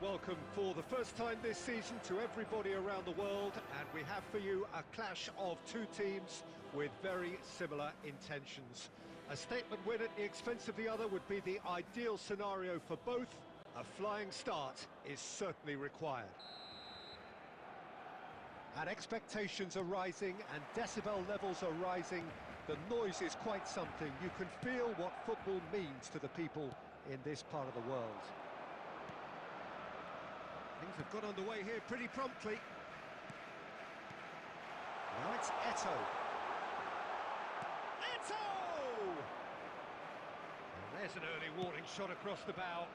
welcome for the first time this season to everybody around the world, and we have for you a clash of two teams with very similar intentions. A statement win at the expense of the other would be the ideal scenario for both. A flying start is certainly required. And expectations are rising and decibel levels are rising. The noise is quite something. You can feel what football means to the people in this part of the world. Things have got underway here pretty promptly. Now it's Eto'o. And there's an early warning shot across the bow.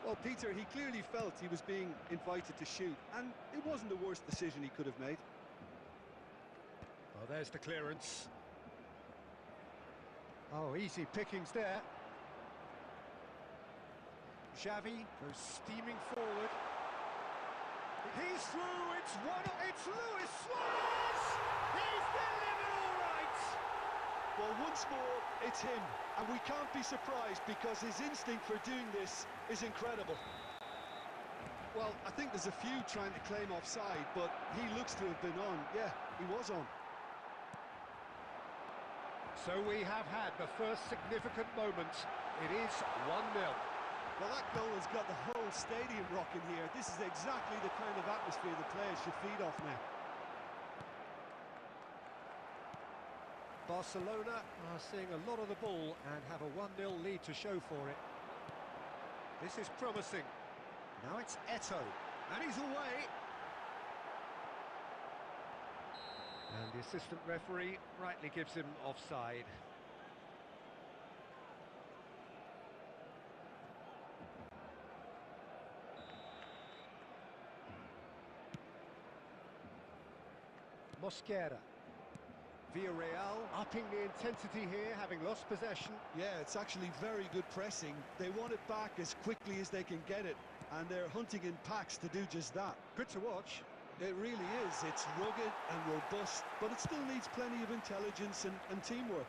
Well, Peter, he clearly felt he was being invited to shoot, and it wasn't the worst decision he could have made. Oh, there's the clearance. Oh, easy pickings there. Xavi goes steaming forward. He's through, it's Luis Suarez! He's delivered all right! Well, once more, it's him, and we can't be surprised because his instinct for doing this is incredible. Well, I think there's a few trying to claim offside, but he looks to have been on. Yeah, he was on. So we have had the first significant moment. It is 1-0. Well, that goal has got the whole stadium rocking here. This is exactly the kind of atmosphere the players should feed off now. Barcelona are seeing a lot of the ball and have a 1-0 lead to show for it. This is promising. Now it's Eto'o, and he's away. And the assistant referee rightly gives him offside. Mosquera. Villarreal upping the intensity here, having lost possession. Yeah, it's actually very good pressing. They want it back as quickly as they can get it, and they're hunting in packs to do just that. Good to watch. It really is. It's rugged and robust, but it still needs plenty of intelligence and teamwork.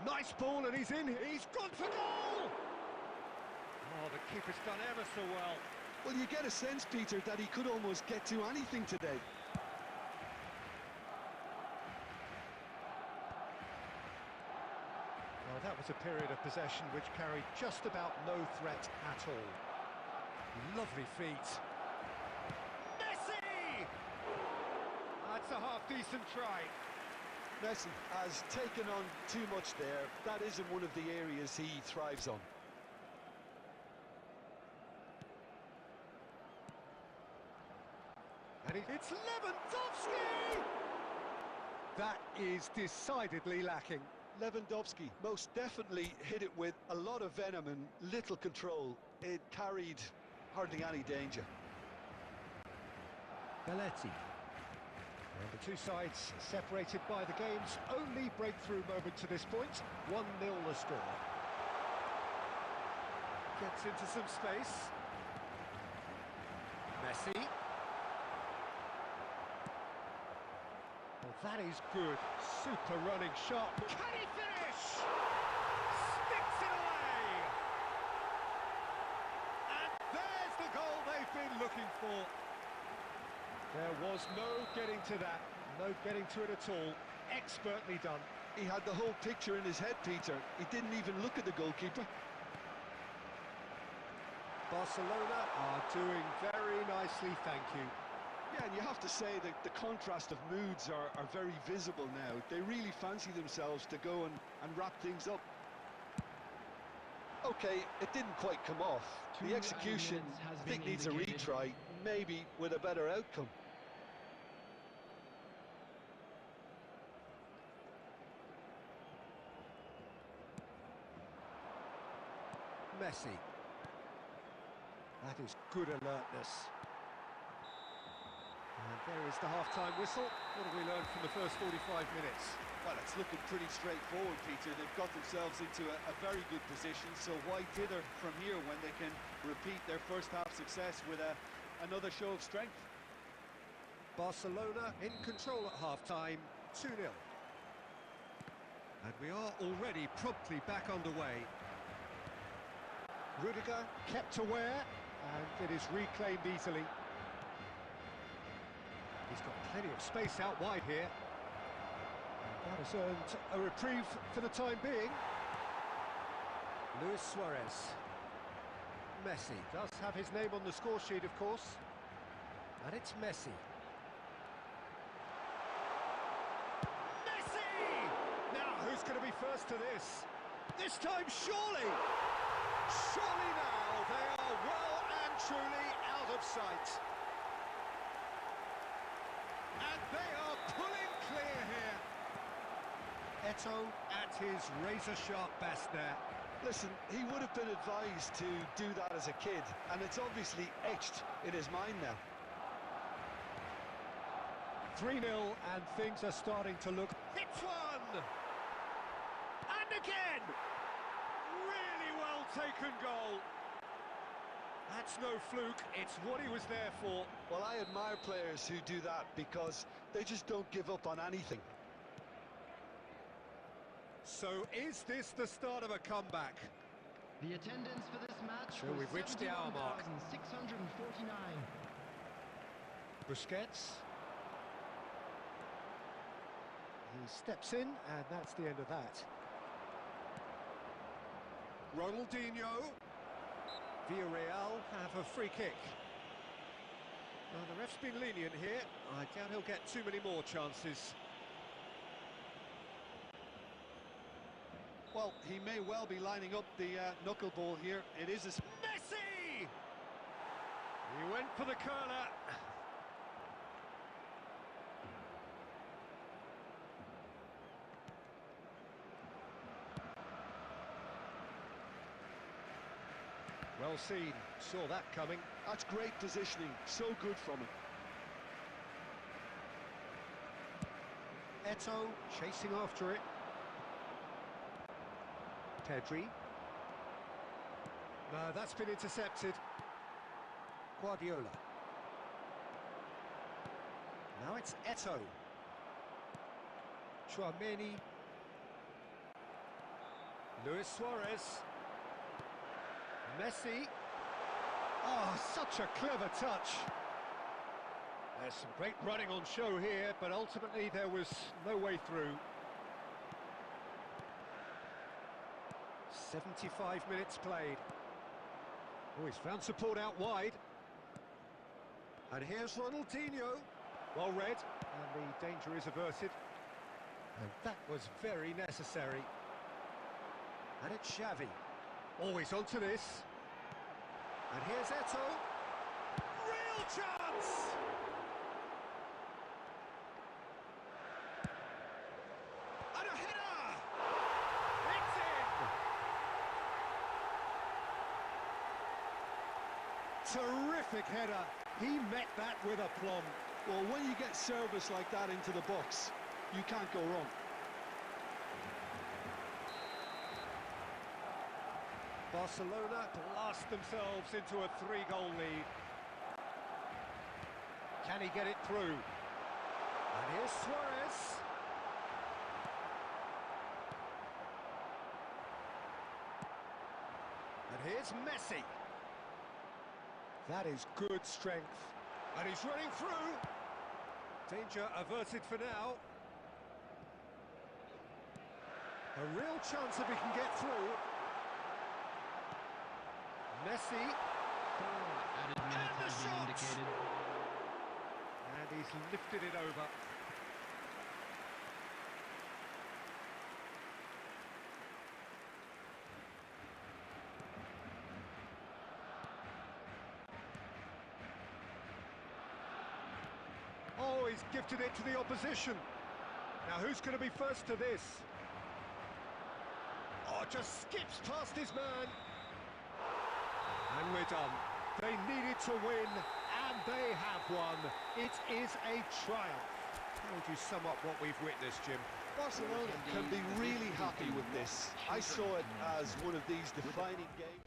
Nice ball, and he's in. He's gone for goal! Oh, the keeper's done ever so well. Well, you get a sense, Peter, that he could almost get to anything today. Well, that was a period of possession which carried just about no threat at all. Lovely feet. Messi! That's a half-decent try. Messi has taken on too much there. That isn't one of the areas he thrives on. And it's Lewandowski! That is decidedly lacking. Lewandowski most definitely hit it with a lot of venom and little control. It carried hardly any danger. Belletti. And the two sides separated by the game's only breakthrough moment to this point. 1-0 the score. Gets into some space. Messi. Well, that is good. Super running shot. Can he finish? Sticks it away! And there's the goal they've been looking for. There was no getting to that. No getting to it at all. Expertly done. He had the whole picture in his head, Peter. He didn't even look at the goalkeeper. Barcelona are doing very nicely, thank you. Yeah, and you have to say that the contrast of moods are very visible now. They really fancy themselves to go and wrap things up. Okay, it didn't quite come off. The execution, I think, needs a retry, maybe with a better outcome. Messi. That is good alertness. And there is the half-time whistle. What have we learned from the first 45 minutes? Well, it's looking pretty straightforward, Peter. They've got themselves into a very good position, so why dither from here when they can repeat their first-half success with another show of strength? Barcelona in control at half-time, 2-0. And we are already promptly back underway. Rudiger kept aware, and it is reclaimed easily. He's got plenty of space out wide here. And that has earned a reprieve for the time being. Luis Suarez. Messi does have his name on the score sheet, of course. And it's Messi. Messi! Now, who's going to be first to this? This time, surely! Surely now, they are well and truly out of sight. And they are pulling clear here. Eto'o at his razor-sharp best there. Listen, he would have been advised to do that as a kid, and it's obviously etched in his mind now. 3-0, and things are starting to look... Hits one! And again! Really well taken goal. That's no fluke, it's what he was there for. Well, I admire players who do that because they just don't give up on anything. So is this the start of a comeback? The attendance for this match So was we've reached the hour mark. 71,649. Busquets. He steps in, and that's the end of that. Ronaldinho. Villarreal have a free kick. Well, the ref's been lenient here. I doubt he'll get too many more chances. Well, he may well be lining up the knuckleball here. It is a... Messi! He went for the curler. Well seen, saw that coming. That's great positioning, so good from him. Eto'o chasing after it. Pedri. No, that's been intercepted. Guardiola. Now it's Eto'o. Chouameni. Luis Suarez. Messi. Oh, such a clever touch. There's some great running on show here, but ultimately there was no way through. 75 minutes played. Oh, he's found support out wide. And here's Ronaldinho. Well read, and the danger is averted. And that was very necessary. And it's Xavi. Always onto this. And here's Eto'o. Real chance! And a header! It's in! Terrific header. He met that with aplomb. Well, when you get service like that into the box, you can't go wrong. Barcelona blast themselves into a 3-goal lead. Can he get it through? And here's Suarez. And here's Messi. That is good strength. And he's running through. Danger averted for now. A real chance if he can get through. Messi. Added minute has been indicated. And he's lifted it over. Oh, he's gifted it to the opposition. Now, who's going to be first to this? Oh, just skips past his man. And we're done. They needed to win, and they have won. It is a triumph. How would you sum up what we've witnessed, Jim? Barcelona can be really happy with this. I saw it as one of these defining games.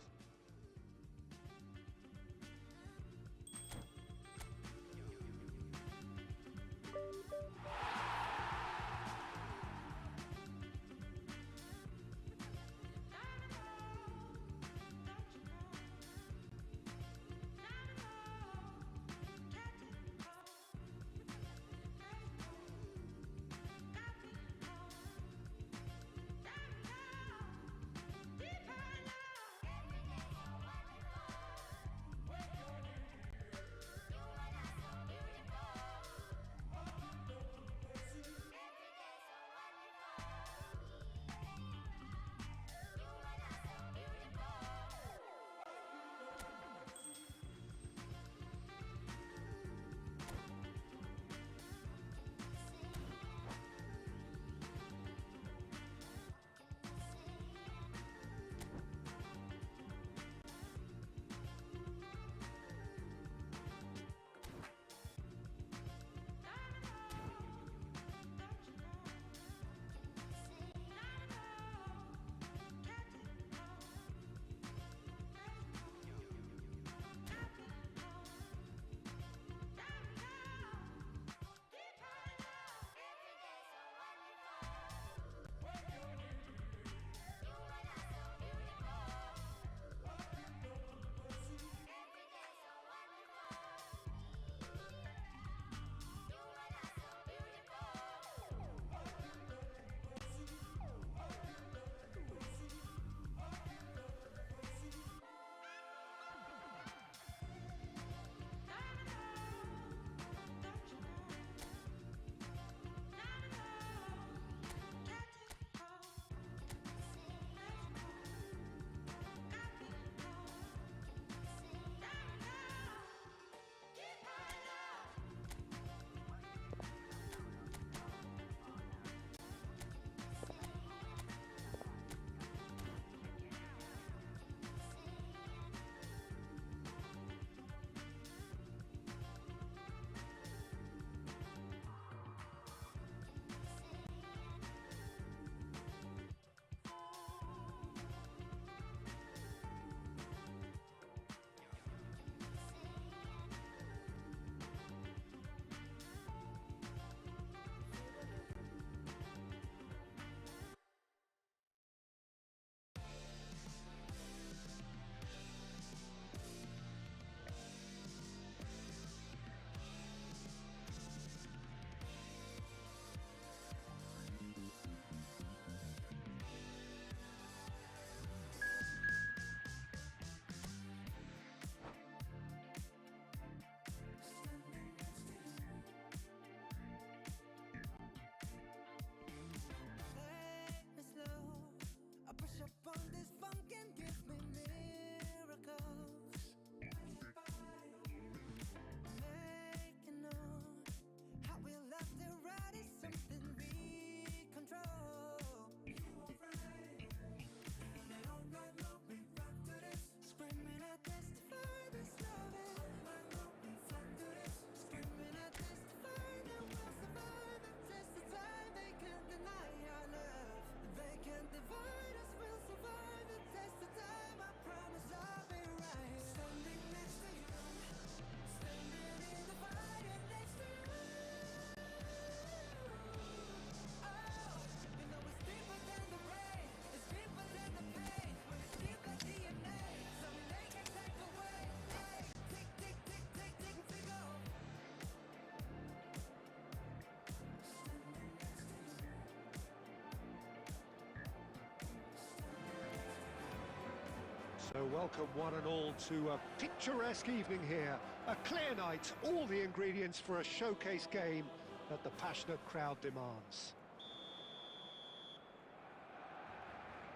Welcome one and all to a picturesque evening here. A clear night, all the ingredients for a showcase game that the passionate crowd demands.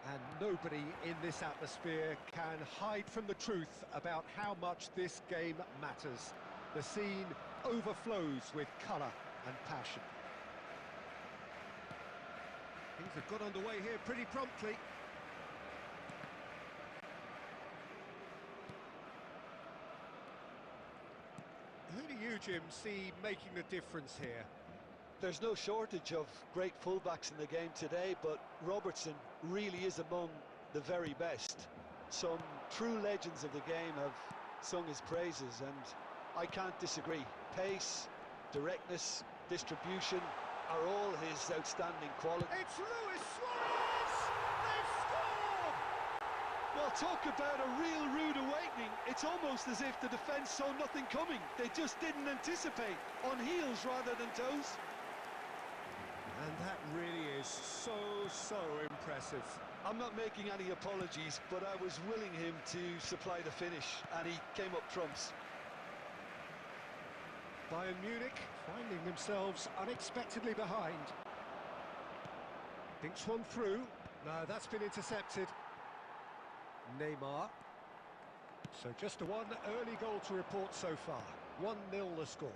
And nobody in this atmosphere can hide from the truth about how much this game matters. The scene overflows with colour and passion. Things have got underway here pretty promptly. Who do you, Jim, see making the difference here? There's no shortage of great fullbacks in the game today, but Robertson really is among the very best. Some true legends of the game have sung his praises, and I can't disagree. Pace, directness, distribution are all his outstanding qualities. It's Luis Suarez! They've scored! Well, talk about a real rude awakening. It's almost as if the defence saw nothing coming. They just didn't anticipate, on heels rather than toes. And that really is so impressive. I'm not making any apologies, but I was willing him to supply the finish, and he came up trumps. Bayern Munich finding themselves unexpectedly behind. Thinks one through. No, that's been intercepted. Neymar. So just one early goal to report so far. 1-0 the score.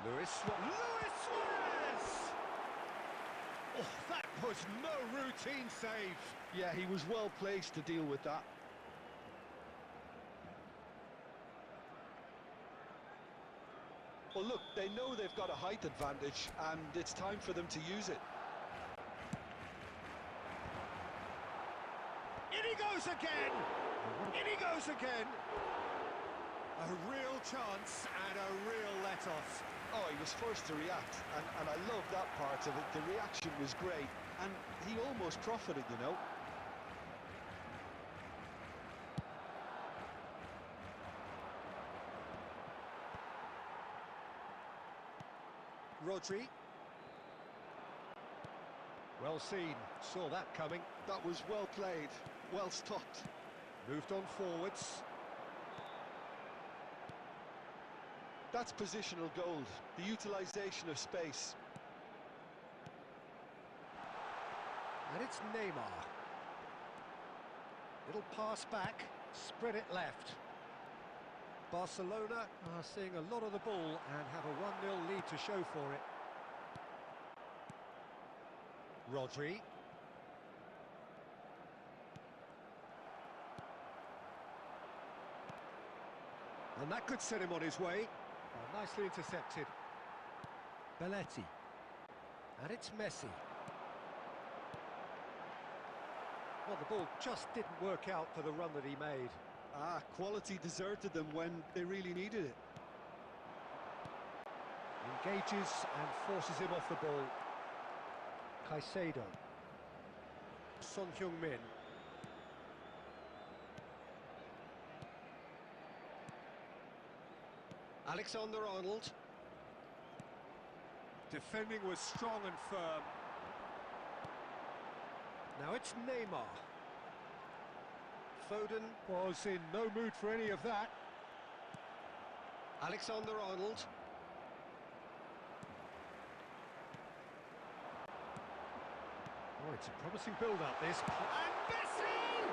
Luis Suarez! Oh, that was no routine save. Yeah, he was well placed to deal with that. Well, look, they know they've got a height advantage, and it's time for them to use it. In he goes again! In he goes again! A real chance and a real let-off. Oh, he was first to react, and I love that part of it. The reaction was great, and he almost profited, you know. Rodri. Well seen, saw that coming. That was well played, well stopped. Moved on forwards. That's positional gold, the utilisation of space. And it's Neymar. Little pass back, spread it left. Barcelona are seeing a lot of the ball and have a 1-0 lead to show for it. Rodri. And that could set him on his way. Oh, nicely intercepted. Belletti. And it's Messi. Well, the ball just didn't work out for the run that he made. Ah, quality deserted them when they really needed it. Engages and forces him off the ball. Caicedo. Son Heung-min. Alexander-Arnold. Defending was strong and firm. Now it's Neymar. Foden was in no mood for any of that. Alexander-Arnold. Oh, it's a promising build-up, this. And Messi!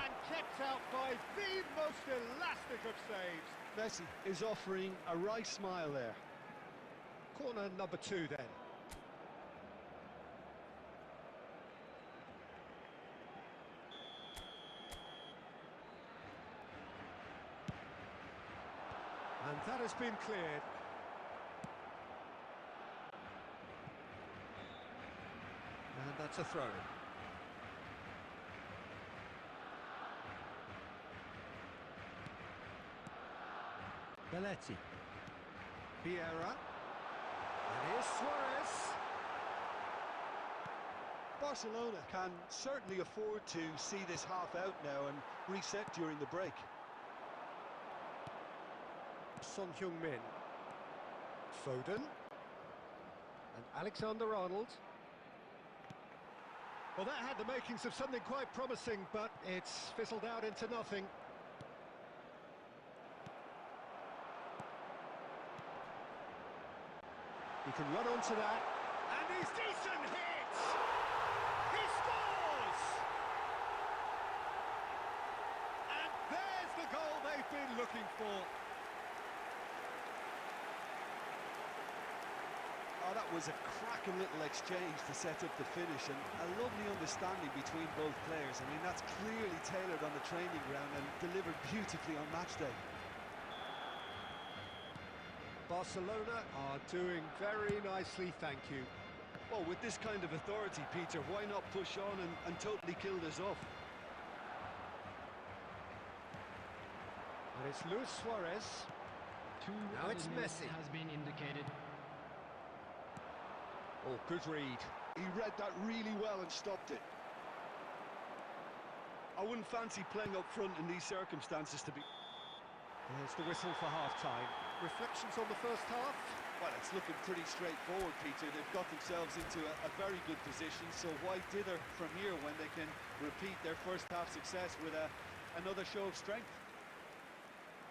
And kept out by the most elastic of saves. Messi is offering a wry smile there. Corner number 2 then. And that has been cleared. And that's a throw. Belletti. Vieira. And here's Suarez. Barcelona can certainly afford to see this half out now and reset during the break. Son Heung-min. Foden. And Alexander-Arnold. Well, that had the makings of something quite promising, but it's fizzled out into nothing. He can run onto that, and he's decent hit! He scores! And there's the goal they've been looking for. Oh, that was a cracking little exchange to set up the finish, and a lovely understanding between both players. I mean, that's clearly tailored on the training ground and delivered beautifully on match day. Barcelona are doing very nicely, thank you. Well, with this kind of authority, Peter, why not push on and totally kill this off? And it's Luis Suarez. Now it's Messi. Has been indicated. Oh, good read. He read that really well and stopped it. I wouldn't fancy playing up front in these circumstances to be... There's the whistle for half-time. Reflections on the first half? Well, it's looking pretty straightforward, Peter. They've got themselves into a very good position, so why dither from here when they can repeat their first half success with another show of strength?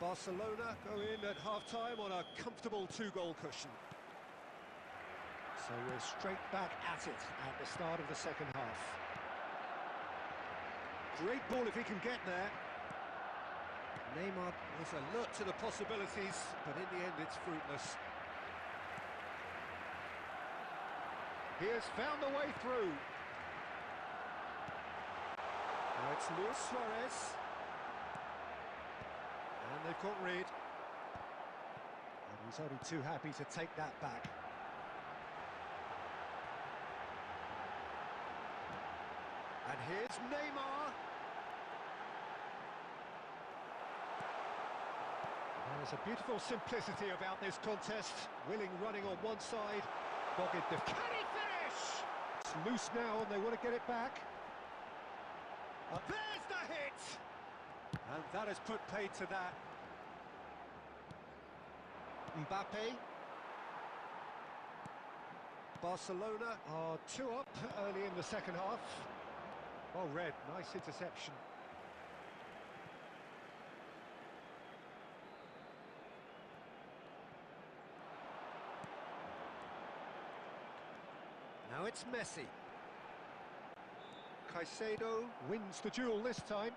Barcelona go in at half-time on a comfortable two-goal cushion. So we're straight back at it at the start of the second half. Great ball if he can get there. Neymar is alert to the possibilities, but in the end it's fruitless. He has found a way through. Now it's Luis Suarez. And they've got rid. And he's only too happy to take that back. And here's Neymar. There's a beautiful simplicity about this contest. Willing running on one side. Bogged the... Can he finish? It's loose now and they want to get it back. There's the hit! And that has put paid to that. Mbappe. Barcelona are 2 up early in the second half. Well read, nice interception. Now it's Messi. Caicedo wins the duel this time.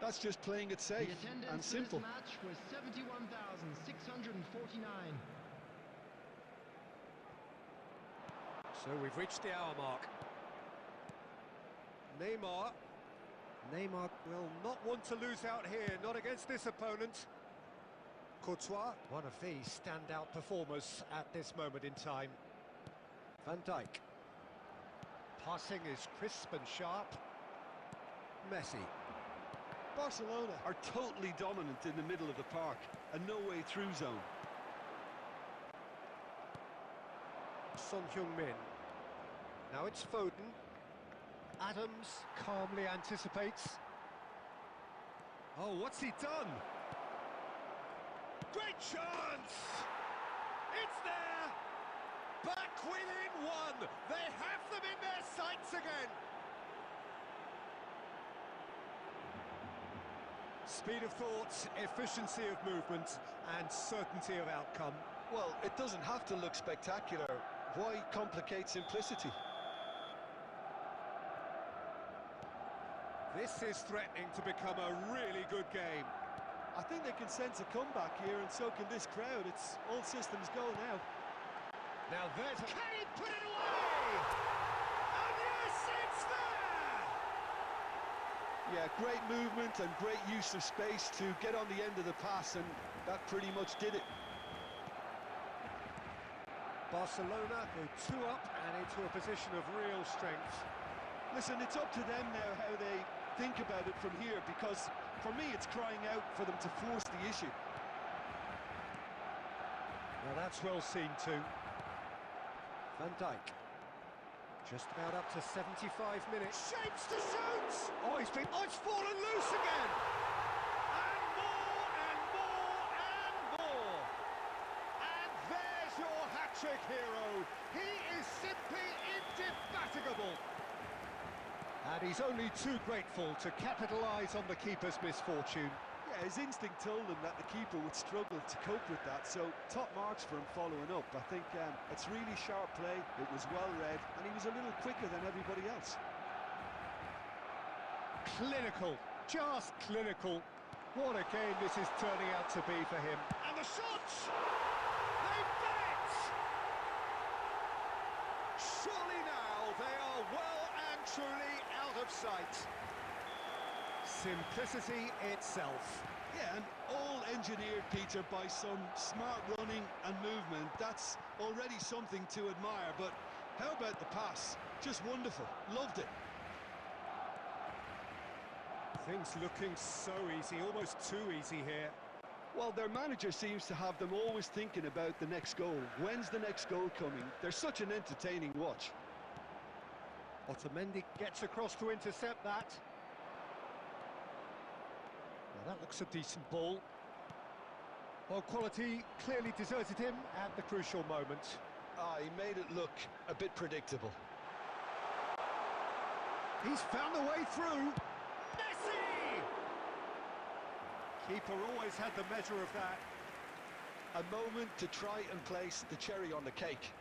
That's just playing it safe and simple. The attendance for this match was 71,649. So we've reached the hour mark. Neymar. Neymar will not want to lose out here, not against this opponent. Courtois, one of the standout performers at this moment in time. Van Dijk. Passing is crisp and sharp. Messi. Barcelona are totally dominant in the middle of the park, a no-way through zone. Son Heung-min. Now it's Foden. Adams calmly anticipates. Oh, what's he done? Great chance! It's there! Back within one! They have them in their sights again! Speed of thought, efficiency of movement, and certainty of outcome. Well, it doesn't have to look spectacular. Why complicate simplicity? This is threatening to become a really good game. I think they can sense a comeback here, and so can this crowd. It's all systems go now. Now there's... Can he put it away? And yes, it's there! Yeah, great movement and great use of space to get on the end of the pass, and that pretty much did it. Barcelona go 2 up and into a position of real strength. Listen, it's up to them now how they think about it from here, because for me it's crying out for them to force the issue. Now that's well seen too. Van Dijk. Just about up to 75 minutes. Shapes to shoot! Oh, it's fallen loose again! And more, and more, and more! And there's your hat-trick hero. He is simply indefatigable. And he's only too grateful to capitalise on the keeper's misfortune. Yeah, his instinct told him that the keeper would struggle to cope with that, so top marks for him following up. I think it's really sharp play, it was well read, and he was a little quicker than everybody else. Clinical, just clinical. What a game this is turning out to be for him. And the shots! They've done it! Surely now they are well and truly out of sight. Simplicity itself. Yeah, and all engineered, Peter, by some smart running and movement. That's already something to admire, but how about the pass? Just wonderful. Loved it. Things looking so easy, almost too easy here. Well, their manager seems to have them always thinking about the next goal. When's the next goal coming? They're such an entertaining watch. Otamendi gets across to intercept that. Well, that looks a decent ball. Well, quality clearly deserted him at the crucial moment. Ah, he made it look a bit predictable. He's found a way through. Messi! Keeper always had the measure of that. A moment to try and place the cherry on the cake.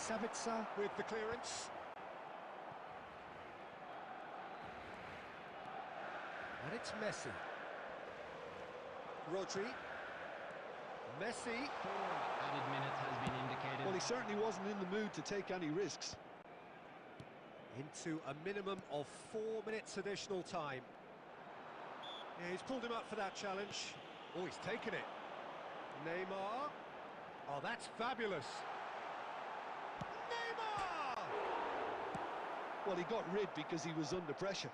Sabitzer with the clearance. And it's Messi. Rodri. Messi. Added minutes has been indicated. Well, he certainly wasn't in the mood to take any risks. Into a minimum of 4 minutes additional time. Yeah, he's pulled him up for that challenge. Oh, he's taken it. Neymar. Oh, that's fabulous. Neymar! Well, he got rid because he was under pressure.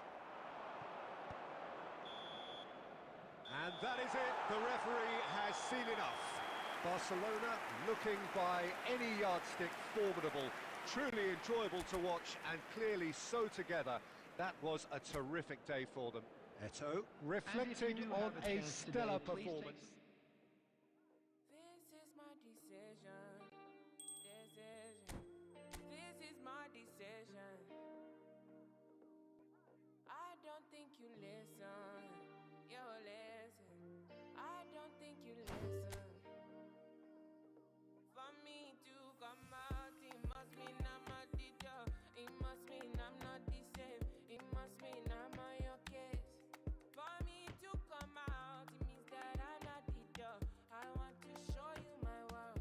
And that is it. The referee has seen enough. Barcelona looking by any yardstick formidable. Truly enjoyable to watch and clearly so together. That was a terrific day for them. Eto'o reflecting on a stellar performance. This is my decision. This is my decision. I don't think you listen. Yo, listen. I don't think you listen. For me to come out, it must mean I'm a teacher. It must mean I'm not the same. It must mean I'm on your case. For me to come out, it means that I'm not the dog. I want to show you my world.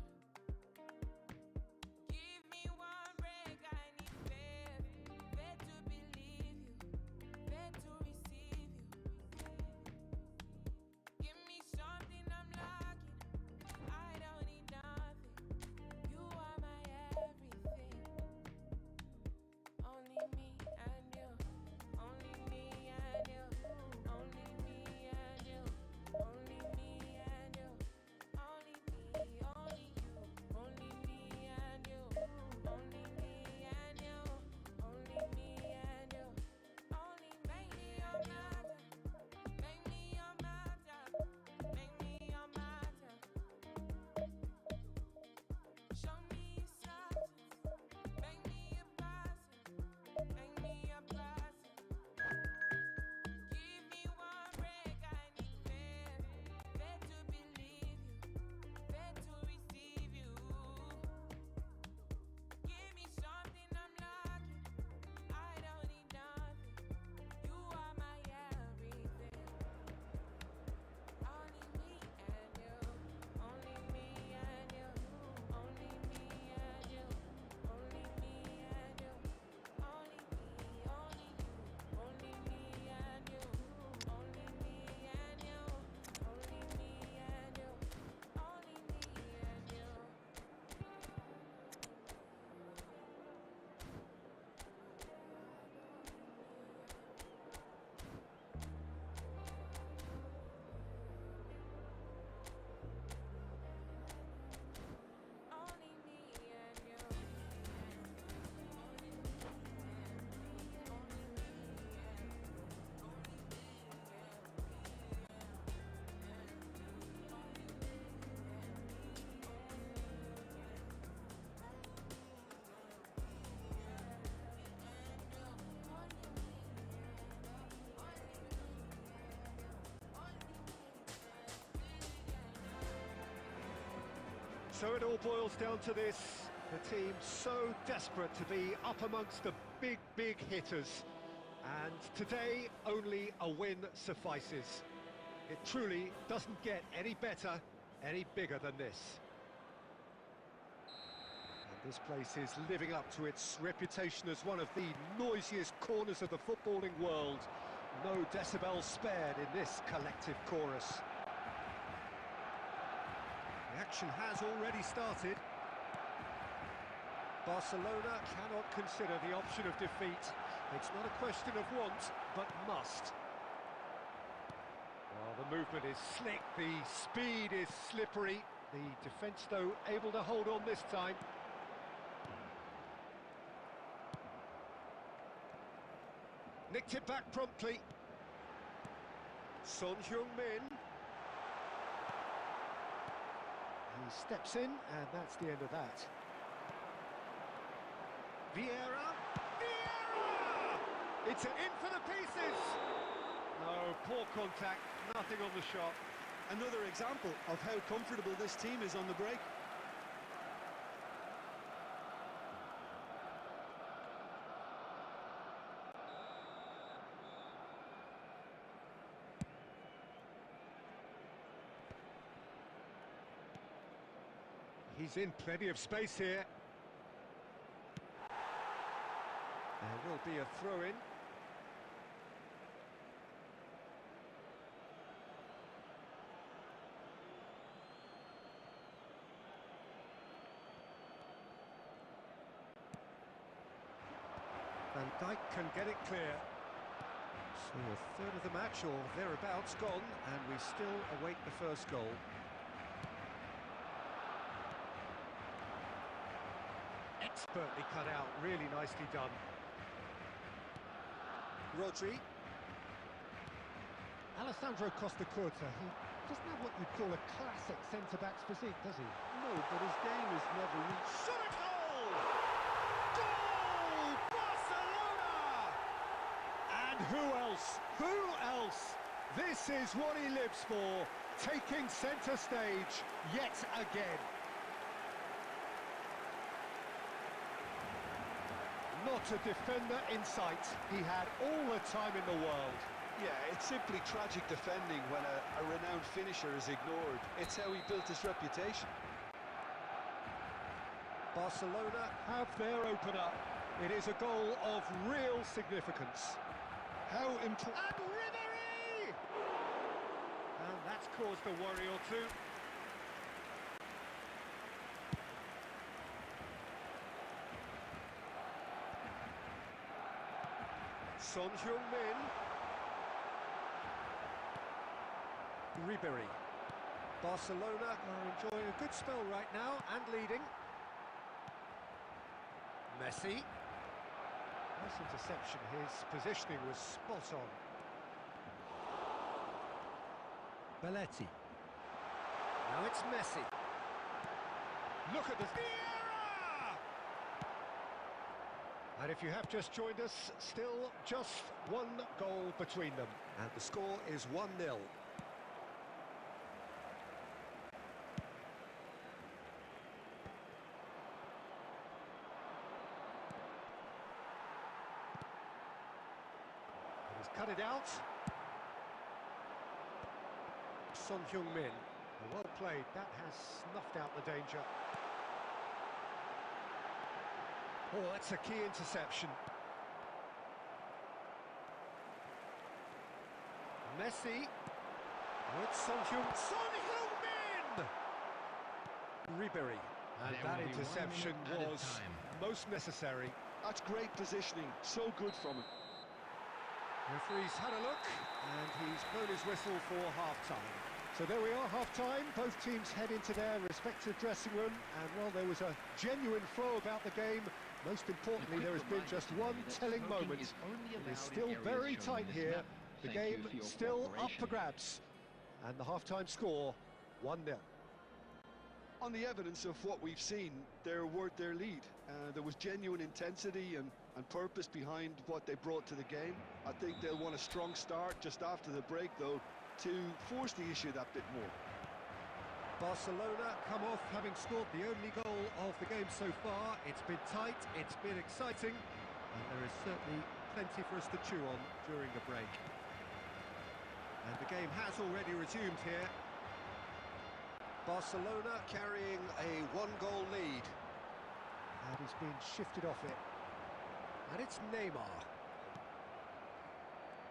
Give me one break, I need faith. Faith to believe you, faith to receive you. So it all boils down to this. The team so desperate to be up amongst the big hitters. And today, only a win suffices. It truly doesn't get any better, any bigger than this. And this place is living up to its reputation as one of the noisiest corners of the footballing world. No decibels spared in this collective chorus. The action has already started. Barcelona cannot consider the option of defeat. It's not a question of want, but must. Well, the movement is slick, the speed is slippery. The defence, though, able to hold on this time. Nicked it back promptly. Son Heung-min. He steps in, and that's the end of that. Vieira! It's in for the pieces! No, poor contact, nothing on the shot. Another example of how comfortable this team is on the break. He's in plenty of space here. There will be a throw-in. Van Dijk can get it clear. So a third of the match or thereabouts gone, and we still await the first goal. Expertly cut out, really nicely done. Rodri. Alessandro Costacurta, he doesn't have what you'd call a classic centre-back's physique, does he? No, but his game is never reached. Shot at goal! Goal! Barcelona! And who else? Who else? This is what he lives for, taking centre stage yet again. Not a defender in sight. He had all the time in the world. Yeah, it's simply tragic defending when a renowned finisher is ignored. It's how he built his reputation. Barcelona have their opener. It is a goal of real significance. How important... And Ribéry! And that's caused a worry or two. Son Heung-min. Ribéry. Barcelona are enjoying a good spell right now and leading. Messi. Nice interception. His positioning was spot on. Belletti. Now it's Messi. Look at this. Vieira! And if you have just joined us, still just one goal between them. And the score is 1-0. He's cut it out. Son Heung-min. Well played. That has snuffed out the danger. Oh, that's a key interception. Messi. Oh, it's Son Heung-min! Ribéry. And that interception was most necessary. That's great positioning. So good from him. Referee's had a look, and he's blown his whistle for half-time. So there we are, half-time. Both teams head into their respective dressing room, and while there was a genuine flow about the game, most importantly, there has been just one telling moment. It is still very tight here. The game still up for grabs, and the half-time score, 1-0. On the evidence of what we've seen, they're worth their lead. There was genuine intensity and purpose behind what they brought to the game. I think they'll want a strong start just after the break, though, to force the issue that bit more. Barcelona come off having scored the only goal of the game so far. It's been tight, it's been exciting, and there is certainly plenty for us to chew on during the break. And the game has already resumed here. Barcelona carrying a one-goal lead. And he's been shifted off it. And it's Neymar.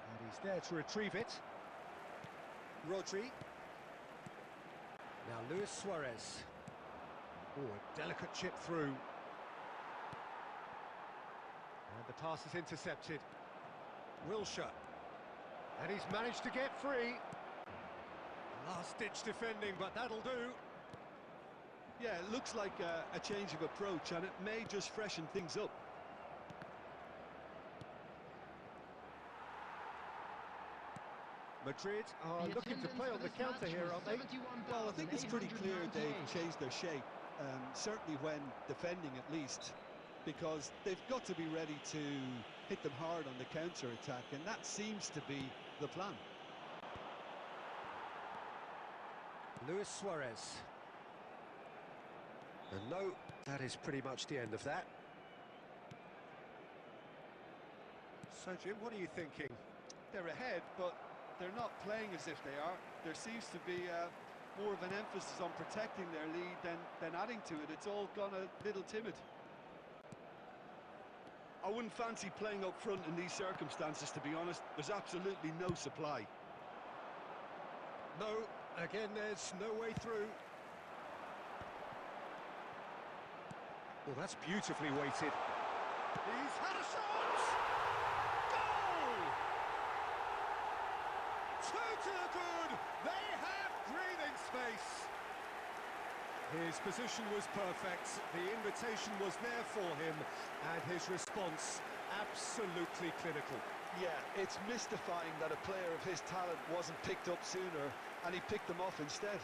And he's there to retrieve it. Rodri. Now Luis Suarez. Oh, a delicate chip through. And the pass is intercepted. Wilshere. And he's managed to get free. Last-ditch defending, but that'll do. Yeah, it looks like a change of approach, and it may just freshen things up. Madrid are looking to play on the counter here, aren't they? Well, I think it's pretty clear they've changed their shape, certainly when defending at least, because they've got to be ready to hit them hard on the counter-attack, and that seems to be the plan. Luis Suarez. And no, that is pretty much the end of that. So, Jim, what are you thinking? They're ahead, but they're not playing as if they are. There seems to be more of an emphasis on protecting their lead than adding to it. It's all gone a little timid. I wouldn't fancy playing up front in these circumstances, to be honest. There's absolutely no supply. No, again, there's no way through. Well, that's beautifully weighted. He's had a shot! Goal! 2 to the good! They have breathing space! His position was perfect, the invitation was there for him, and his response absolutely clinical. Yeah, it's mystifying that a player of his talent wasn't picked up sooner, and he picked them off instead.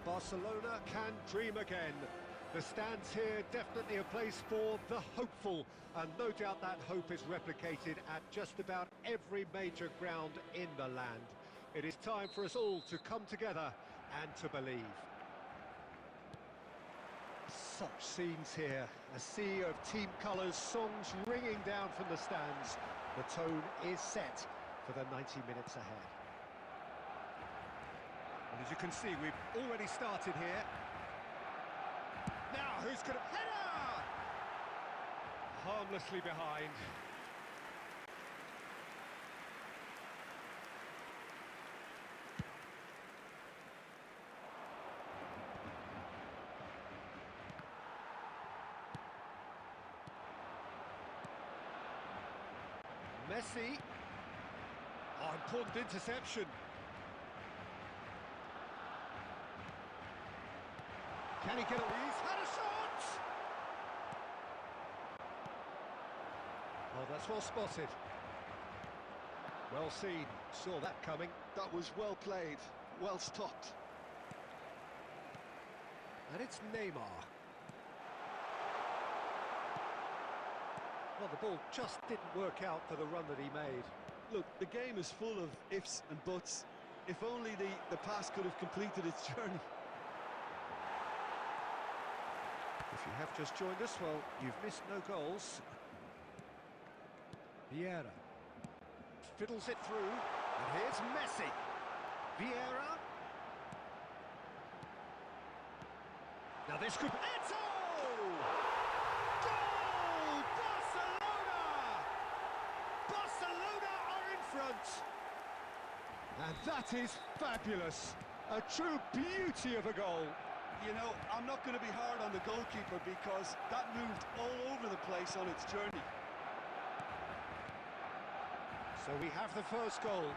Barcelona can dream again. The stands here definitely a place for the hopeful, and no doubt that hope is replicated at just about every major ground in the land. It is time for us all to come together and to believe. Such scenes here, a sea of team colours, songs ringing down from the stands. The tone is set for the 90 minutes ahead. And as you can see, we've already started here. Now, who's going to... Header! Harmlessly behind. Messi. Oh, important interception. Can he get away? He's had a shot! Oh, that's well spotted. Well seen. Saw that coming. That was well played, well stopped. And it's Neymar. Well, the ball just didn't work out for the run that he made. Look, the game is full of ifs and buts. If only the pass could have completed its journey. If you have just joined us, well, you've missed no goals. Vieira fiddles it through, and here's Messi. Vieira. Now this could... Eto! Goal! Barcelona! Barcelona are in front. And that is fabulous. A true beauty of a goal. You know, I'm not going to be hard on the goalkeeper because that moved all over the place on its journey. So we have the first goal.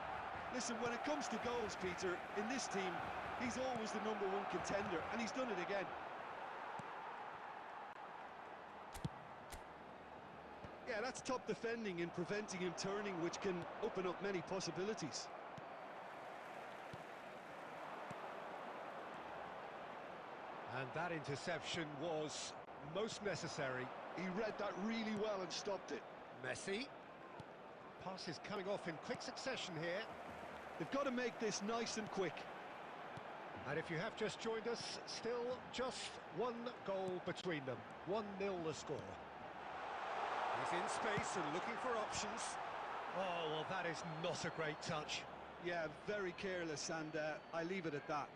Listen, when it comes to goals, Peter, in this team, he's always the #1 contender, and he's done it again. Yeah, that's top defending and preventing him turning, which can open up many possibilities. And that interception was most necessary. He read that really well and stopped it. Messi. Pass is coming off in quick succession here. They've got to make this nice and quick. And if you have just joined us, still just one goal between them. 1-0 the score. He's in space and looking for options. Oh, well, that is not a great touch. Yeah, very careless, and I leave it at that.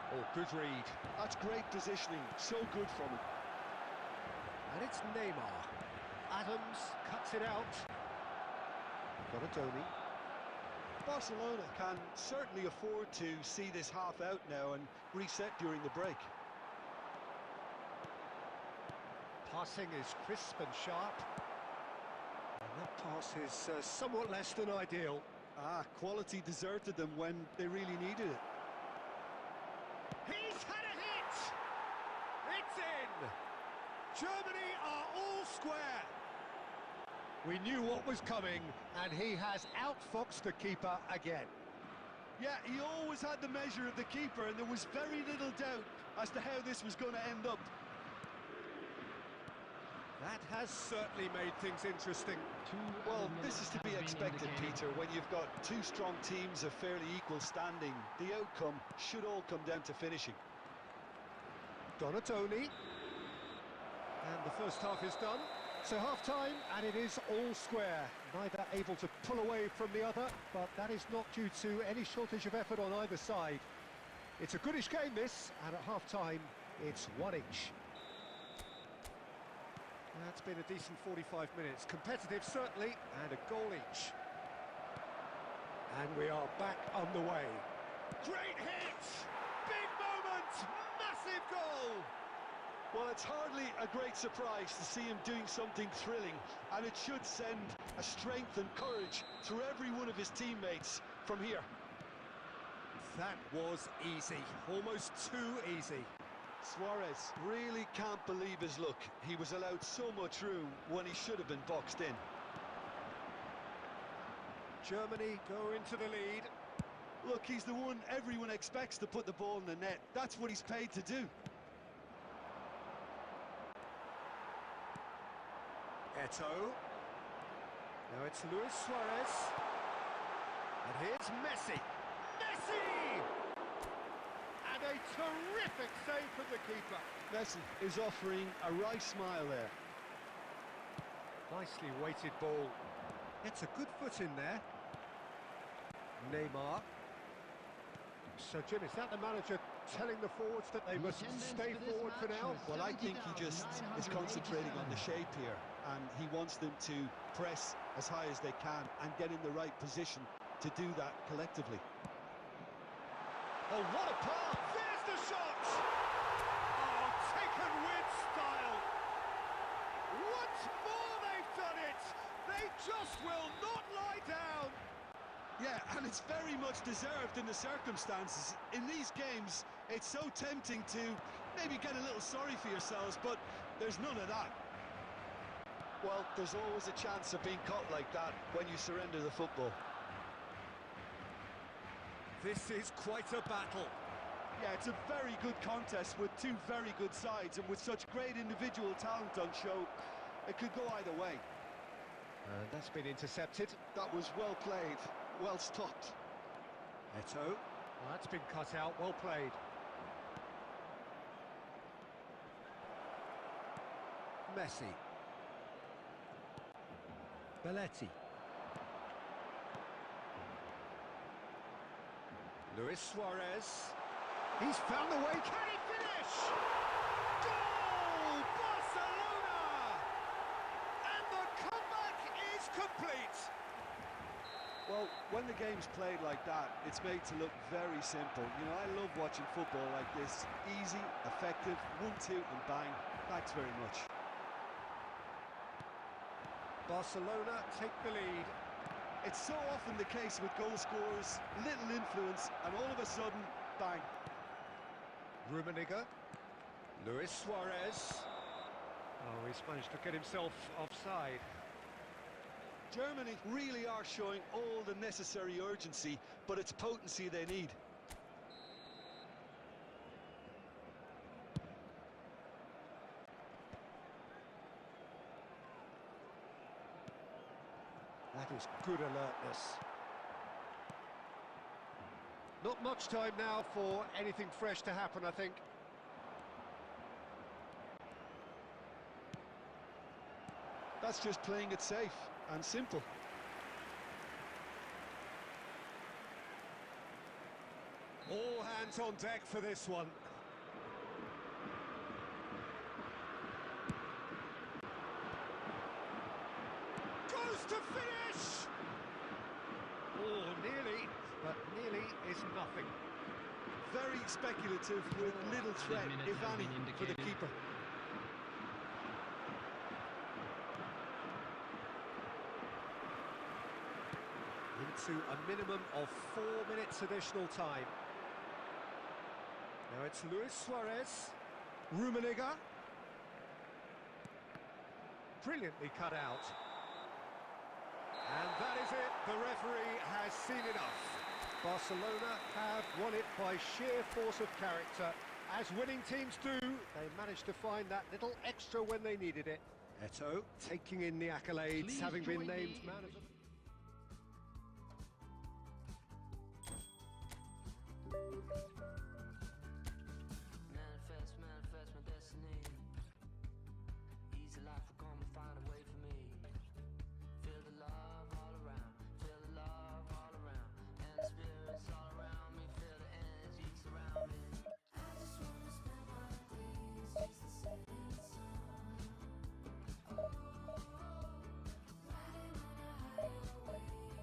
Oh, good read. That's great positioning, so good from him. And it's Neymar. Adams cuts it out. Donatoni. Barcelona can certainly afford to see this half out now and reset during the break. Passing is crisp and sharp. And that pass is somewhat less than ideal. Quality deserted them when they really needed it. He's had a hit! It's in! Germany are all square! We knew what was coming, and he has outfoxed the keeper again. Yeah, he always had the measure of the keeper, and there was very little doubt as to how this was going to end up. That has certainly made things interesting. Well, this is to be expected, Peter. When you've got two strong teams of fairly equal standing, the outcome should all come down to finishing. Donatoni. And the first half is done. So half-time, and it is all square. Neither able to pull away from the other, but that is not due to any shortage of effort on either side. It's a goodish game, this, and at half-time, it's one each. That's been a decent 45 minutes. Competitive, certainly, and a goal each. And we are back underway. Great hit! Big moment! Massive goal! Well, it's hardly a great surprise to see him doing something thrilling, and it should send a strength and courage through every one of his teammates from here. That was easy, almost too easy. Suarez really can't believe his luck. He was allowed so much room when he should have been boxed in. Germany go into the lead. Look, he's the one everyone expects to put the ball in the net. That's what he's paid to do. Eto'o. Now it's Luis Suarez. And here's Messi. Messi! And a terrific save from the keeper. Messi is offering a right smile there. Nicely weighted ball. It's a good foot in there. Neymar. So, Jim, is that the manager telling the forwards that they must stay forward for now? Well, I think he just is concentrating on the shape here, and he wants them to press as high as they can and get in the right position to do that collectively. Oh, what a pass! There's the shot! Oh, taken with style! Once more they've done it! They just will not lie down! Yeah, and it's very much deserved in the circumstances. In these games, it's so tempting to maybe get a little sorry for yourselves, but there's none of that. Well, there's always a chance of being caught like that when you surrender the football. This is quite a battle. Yeah, it's a very good contest with two very good sides, and with such great individual talent on show, it could go either way. And that's been intercepted. That was well played, well stopped. Eto'o. Well, that's been cut out, well played. Messi. Belletti. Luis Suarez. He's found the way. Can he finish? Goal! Barcelona! And the comeback is complete. Well, when the game's played like that, it's made to look very simple. You know, I love watching football like this. Easy, effective, 1-2 and bang. Thanks very much. Barcelona take the lead. It's so often the case with goal scorers, little influence, and all of a sudden, bang. Rummenigge. Luis Suarez. Oh, he's managed to get himself offside. Germany really are showing all the necessary urgency, but it's potency they need. That is good alertness. Not much time now for anything fresh to happen, I think. That's just playing it safe and simple. All hands on deck for this one. Goes to finish! Oh, nearly, but nearly is nothing. Very speculative with little threat, if any, for the keeper. Into a minimum of 4 minutes additional time. Now it's Luis Suarez. Rummenigge. Brilliantly cut out. And that is it. The referee has seen enough. Barcelona have won it by sheer force of character. As winning teams do, they managed to find that little extra when they needed it. Eto'o taking in the accolades, Please having been join named me. man of the... Manifest, manifest my destiny. Easy life will come and find a way for me. Feel the love all around, feel the love all around, and the spirits all around me, feel the energy surround me. I just wanna spend my days just to sing a song. Oh, riding on a higher wave, I'm coming down.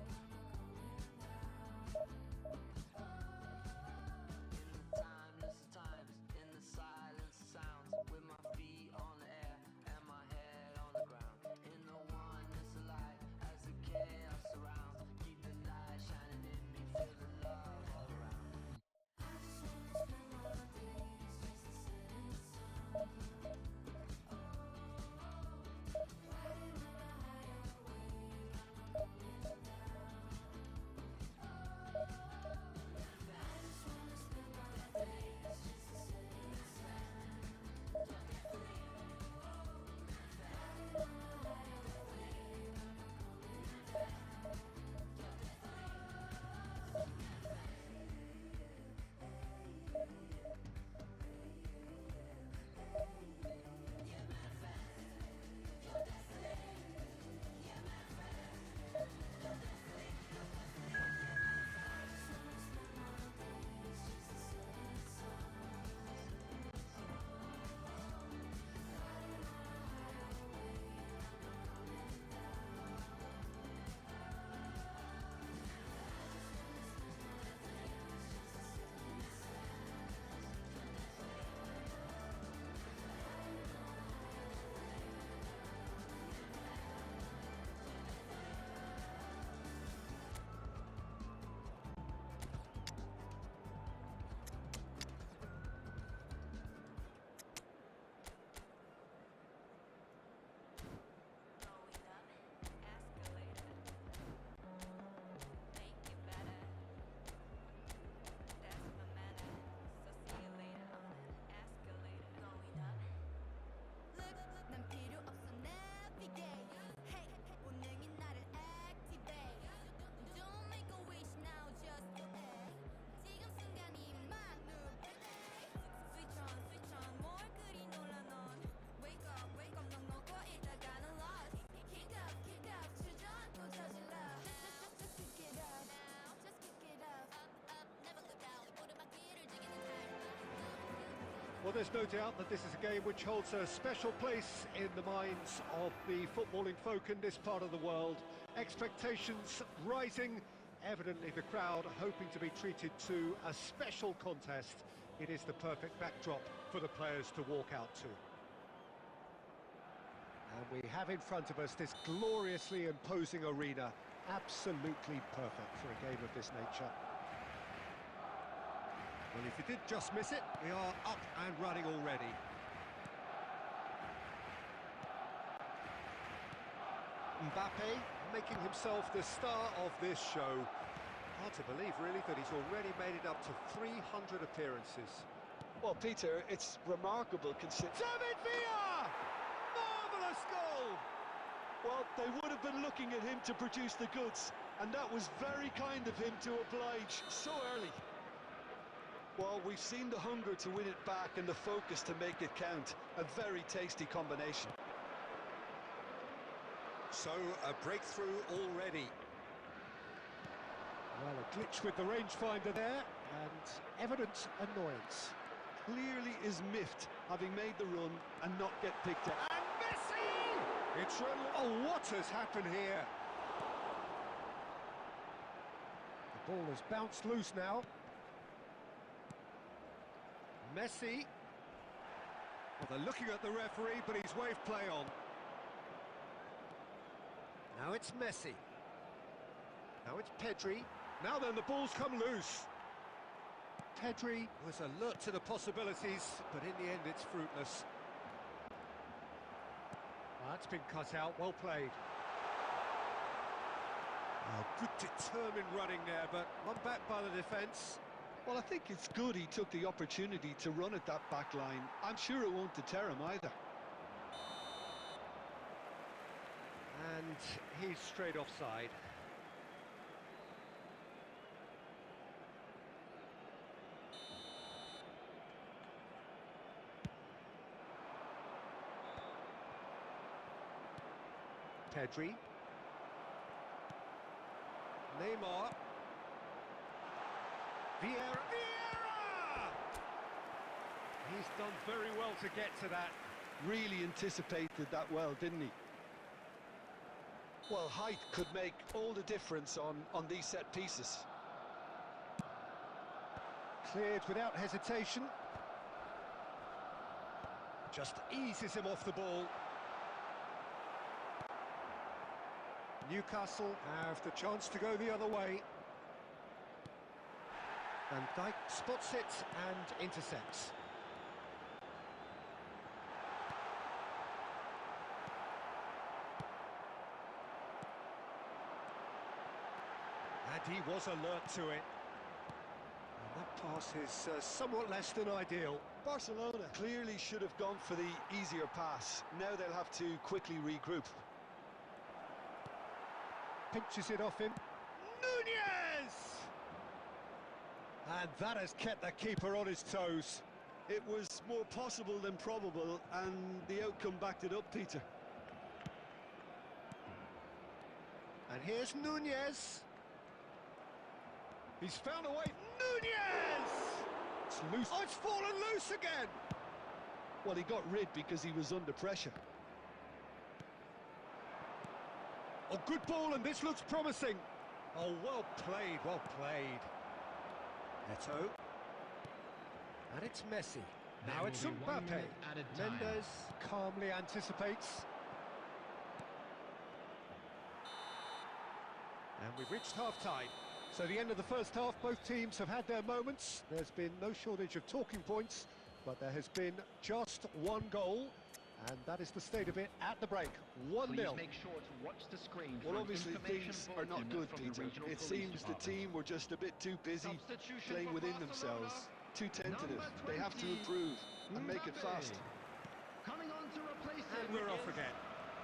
there's no doubt that this is a game which holds a special place in the minds of the footballing folk in this part of the world. Expectations rising, evidently the crowd hoping to be treated to a special contest. It is the perfect backdrop for the players to walk out to. And we have in front of us this gloriously imposing arena, absolutely perfect for a game of this nature. Well, if you did just miss it, we are up and running already. Mbappe making himself the star of this show. Hard to believe, really, that he's already made it up to 300 appearances. Well, Peter, it's remarkable considering... David Villa! Marvellous goal! Well, they would have been looking at him to produce the goods, and that was very kind of him to oblige so early. Well, we've seen the hunger to win it back and the focus to make it count. A very tasty combination. So, a breakthrough already. Well, a glitch with the rangefinder there, and evident annoyance. Clearly is miffed, having made the run and not get picked up. And Messi! It's oh, what has happened here? The ball has bounced loose now. Messi. Well, they're looking at the referee, but he's waved play on. Now it's Messi. Now it's Pedri. Now then, the ball's come loose. Pedri Was alert to the possibilities, but in the end it's fruitless. That's been cut out, well played. Oh, good determined running there, but one back by the defence. Well, I think it's good he took the opportunity to run at that back line. I'm sure it won't deter him either. And he's straight offside. Pedri. Neymar. Vieira! He's done very well to get to that. Really anticipated that well, didn't he? Well, height could make all the difference on these set pieces. Cleared without hesitation. Just eases him off the ball. Newcastle have the chance to go the other way. Van Dijk spots it and intercepts. And he was alert to it. And that pass is somewhat less than ideal. Barcelona clearly should have gone for the easier pass. Now they'll have to quickly regroup. Pinches it off him. Nunez! And that has kept the keeper on his toes. It was more possible than probable, and the outcome backed it up, Peter. And here's Nunez. He's found a way. Nunez! It's loose. Oh, it's fallen loose again. Well, he got rid because he was under pressure. Oh, good ball, and this looks promising. Oh, well played, well played. Neto. And it's Messi. There Now will it's be 1 Mbappe. minute added time. Mendes calmly anticipates. And we've reached half-time. So the end of the first half, both teams have had their moments. There's been no shortage of talking points, but there has been just one goal. And that is the state of it at the break. 1-0. Please make sure to watch the screen. Well, for obviously information things are not bulletin good, from the Peter. regional It police seems the department. team were just a bit too busy Substitution playing for within Barcelona. themselves. Too tentative. Number They have to 20, improve and make it Mbappe. fast. Coming on to replace And him we're off is again.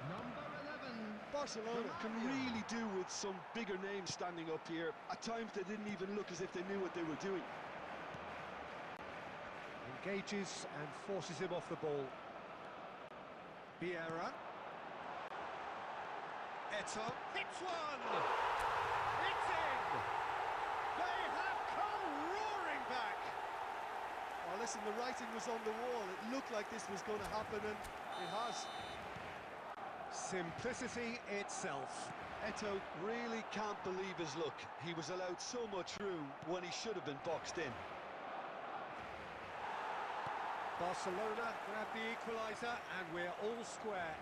Number 11. Barcelona can really do with some bigger names standing up here. At times they didn't even look as if they knew what they were doing. Engages and forces him off the ball. Vieira. Eto. Hits one! It's in! They have come roaring back! Well, listen, the writing was on the wall. It looked like this was going to happen, and it has. Simplicity itself. Eto really can't believe his luck. He was allowed so much room when he should have been boxed in. Barcelona grab the equaliser, and we're all square.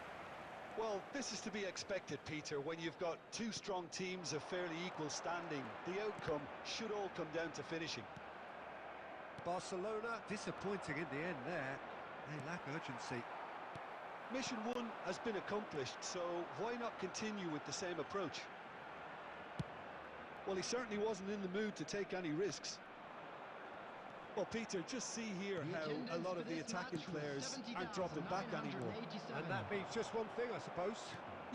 Well, this is to be expected, Peter. When you've got two strong teams of fairly equal standing, the outcome should all come down to finishing. Barcelona disappointing in the end there. They lack urgency. Mission 1 has been accomplished, so why not continue with the same approach? Well, he certainly wasn't in the mood to take any risks. Well, Peter, just see here how a lot of the attacking players aren't dropping back anymore. And that means just one thing, I suppose.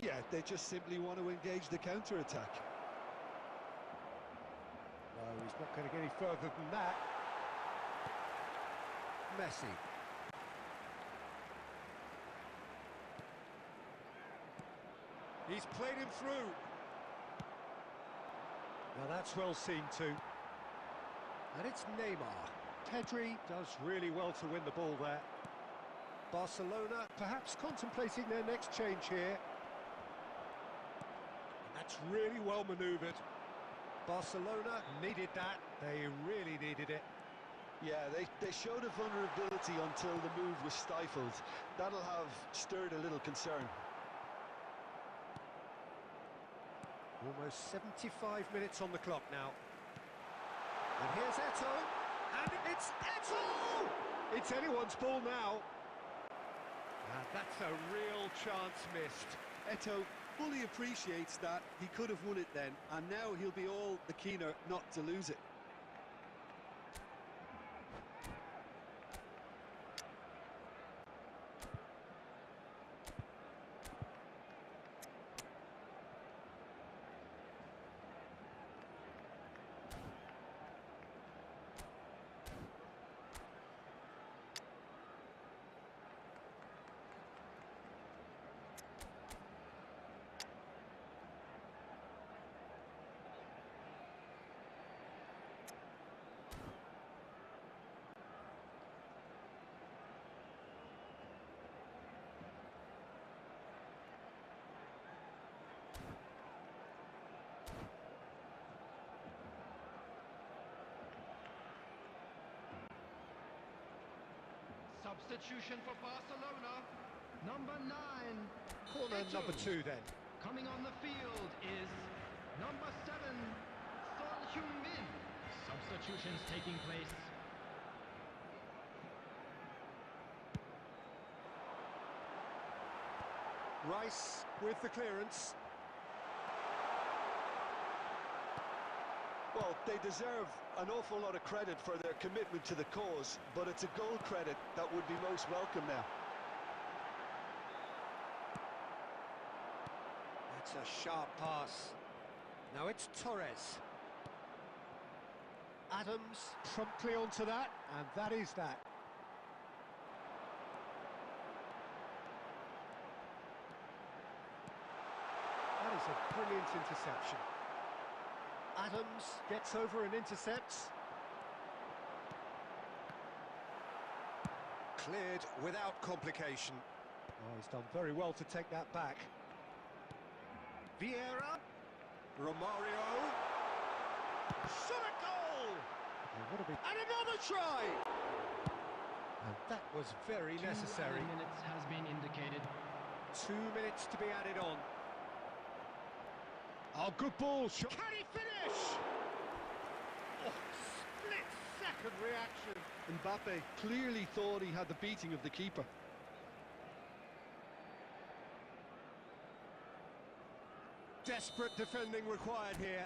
Yeah, they just simply want to engage the counter-attack. No, he's not going to get any further than that. Messi. He's played him through. Now that's well seen too. And it's Neymar. Pedri does really well to win the ball there. Barcelona perhaps contemplating their next change here. And that's really well manoeuvred. Barcelona needed that. They really needed it. Yeah, they showed a vulnerability until the move was stifled. That'll have stirred a little concern. Almost 75 minutes on the clock now. And here's Eto. And it's Eto! It's anyone's ball now. And that's a real chance missed. Eto fully appreciates that he could have won it then, and now he'll be all the keener not to lose it. Substitution for Barcelona. Number 9. Corner number 2 then. Coming on the field is number 7, Son Heung-min. Substitutions taking place. Rice with the clearance. Well, they deserve an awful lot of credit for their commitment to the cause, but it's a goal credit that would be most welcome now. That's a sharp pass. Now it's Torres. Adams promptly onto that, and that is that. That is a brilliant interception. Adams gets over and intercepts. Cleared without complication. Oh, he's done very well to take that back. Vieira. Romario. Shot a goal! And another try! And that was very necessary. 2 minutes has been indicated. 2 minutes to be added on. Oh, good ball. Can he finish? Oh, split-second reaction. Mbappe clearly thought he had the beating of the keeper. Desperate defending required here.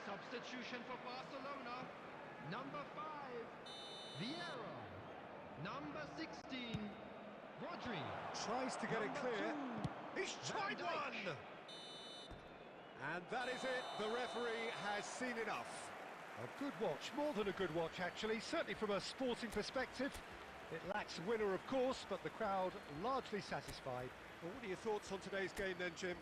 Substitution for Barcelona. Number 5, Vieira. Number 16, Rodri. Tries to get it clear. He's tried Van Dijk. one! And that is it. The referee has seen enough. A good watch, more than a good watch actually, certainly from a sporting perspective. It lacks a winner, of course, but the crowd largely satisfied. Well, what are your thoughts on today's game then, Jim?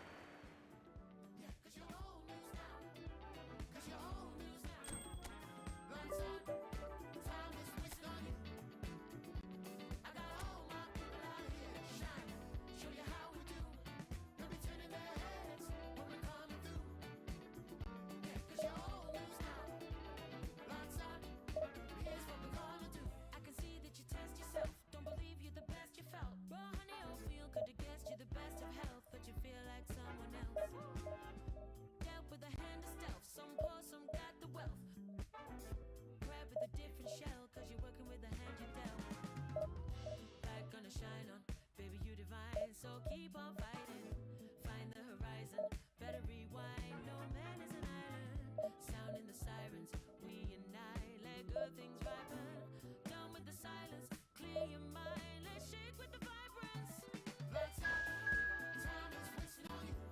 So keep on fighting, find the horizon, better rewind, no man is an island, sounding the sirens, we unite, let good things ripen, done with the silence, clear your mind, let's shake with the vibrance, lights up, time is wasting on you,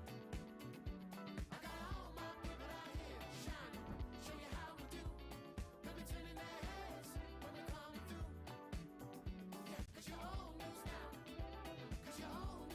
I got all my people out here, shining, show you how we do, they'll be turning their heads, when we're coming through, yeah, cause you're old news now, cause you're old.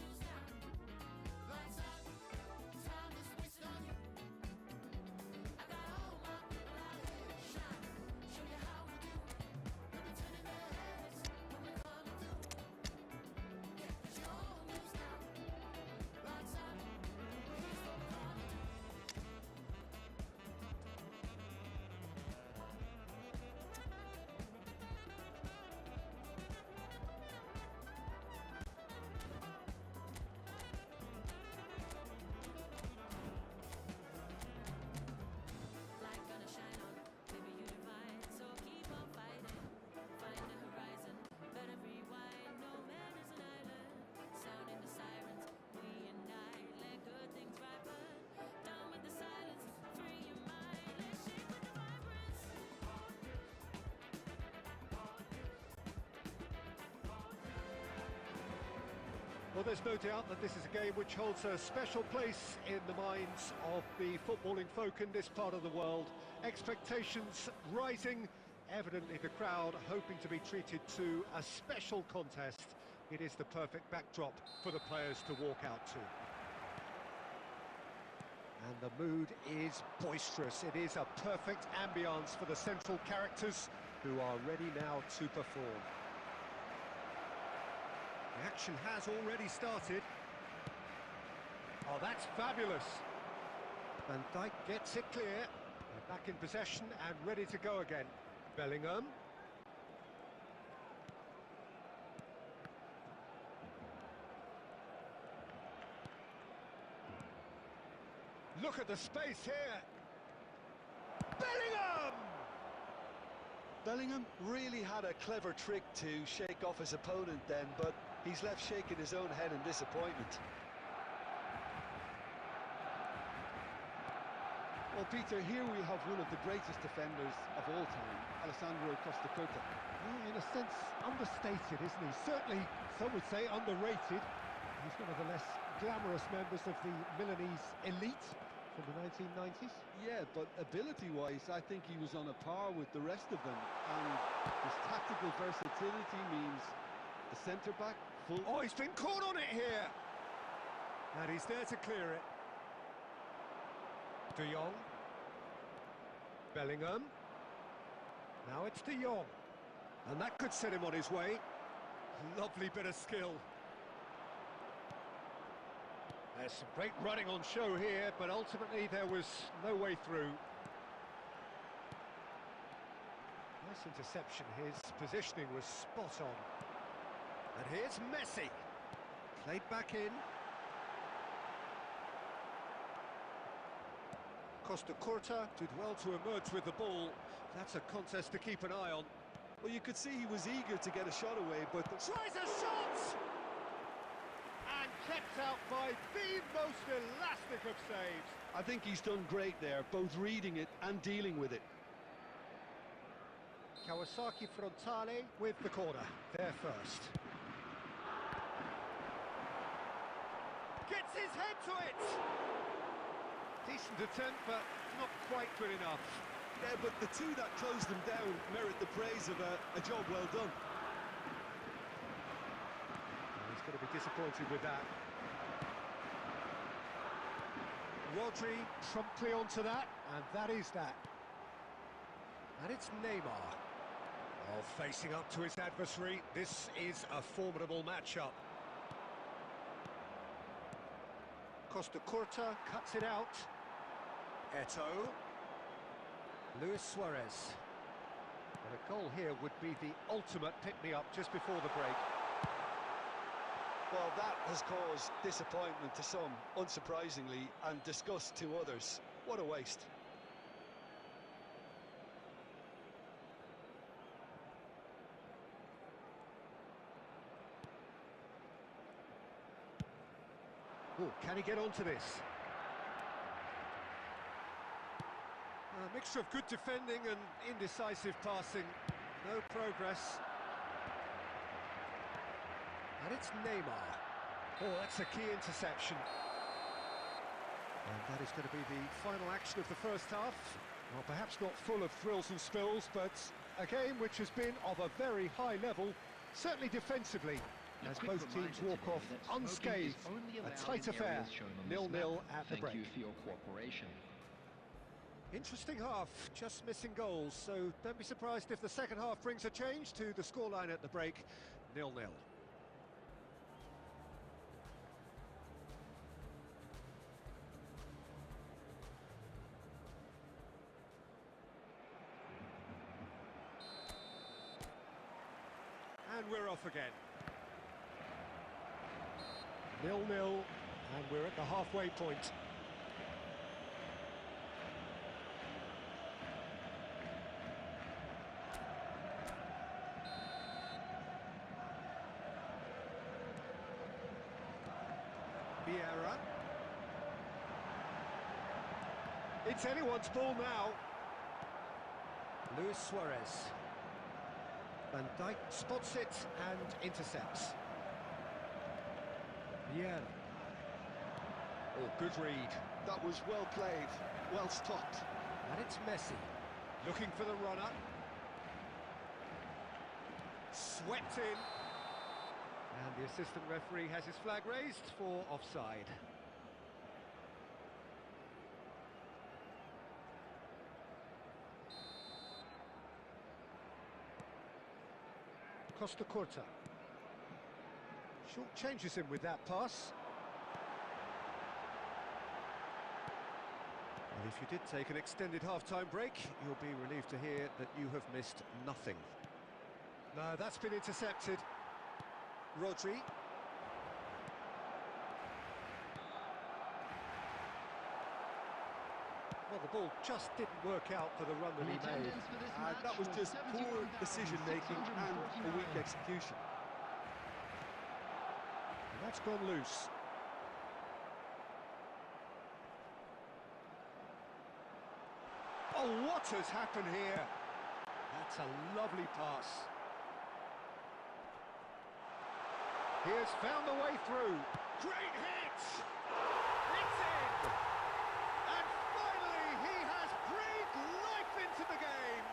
Well, there's no doubt that this is a game which holds a special place in the minds of the footballing folk in this part of the world. Expectations rising, evidently the crowd hoping to be treated to a special contest. It is the perfect backdrop for the players to walk out to. And the mood is boisterous. It is a perfect ambience for the central characters who are ready now to perform. The action has already started. Oh, that's fabulous. Van Dijk gets it clear. They're back in possession and ready to go again. Bellingham. Look at the space here. Bellingham! Bellingham really had a clever trick to shake off his opponent then, but he's left shaking his own head in disappointment. Well, Peter, here we have one of the greatest defenders of all time, Alessandro Costa Curta. Yeah, in a sense, understated, isn't he? Certainly, some would say underrated. He's one of the less glamorous members of the Milanese elite from the 1990s. Yeah, but ability-wise, I think he was on a par with the rest of them. And his tactical versatility means the centre-back full... Oh, he's been caught on it here! And he's there to clear it. De Jong. Bellingham. Now it's De Jong. And that could set him on his way. Lovely bit of skill. There's some great running on show here, but ultimately there was no way through. Nice interception. His positioning was spot on. And here's Messi. Played back in. Costa Curta did well to emerge with the ball. That's a contest to keep an eye on. Well, you could see he was eager to get a shot away, but... Tries a shot! And kept out by the most elastic of saves. I think he's done great there, both reading it and dealing with it. Kawasaki Frontale with the corner, there first. head to it! Decent attempt, but not quite good enough. Yeah, but the two that closed them down merit the praise of a job well done. He's going to be disappointed with that. Rodri promptly onto that, and that is that. And it's Neymar. Oh, facing up to his adversary, this is a formidable matchup. Costa Curta cuts it out. Eto'o. Luis Suarez. And a goal here would be the ultimate pick-me-up just before the break. Well, that has caused disappointment to some, unsurprisingly, and disgust to others. What a waste. Oh, can he get onto this? A mixture of good defending and indecisive passing. No progress. And it's Neymar. Oh, that's a key interception. And that is going to be the final action of the first half. Well, perhaps not full of thrills and spills, but a game which has been of a very high level, certainly defensively, as both teams walk off unscathed. A tight affair, 0-0 at the break. Thank you for your cooperation. Interesting half, just missing goals, so don't be surprised if the second half brings a change to the scoreline at the break, 0-0. And we're off again. 0-0, and we're at the halfway point. Vieira. It's anyone's ball now. Luis Suarez. Van Dijk spots it and intercepts. Vieira. Oh, good read. That was well played, well stopped. And it's Messi. Looking for the runner. Swept in. And the assistant referee has his flag raised for offside. Costa Curta. Short changes him with that pass. And if you did take an extended half-time break, you'll be relieved to hear that you have missed nothing. No, that's been intercepted. Rodri. Well, the ball just didn't work out for the run that he made. That was just poor decision-making and a weak execution. And that's gone loose. Oh, what has happened here? That's a lovely pass. He has found the way through. Great hit! It's in! And finally, he has breathed life into the game.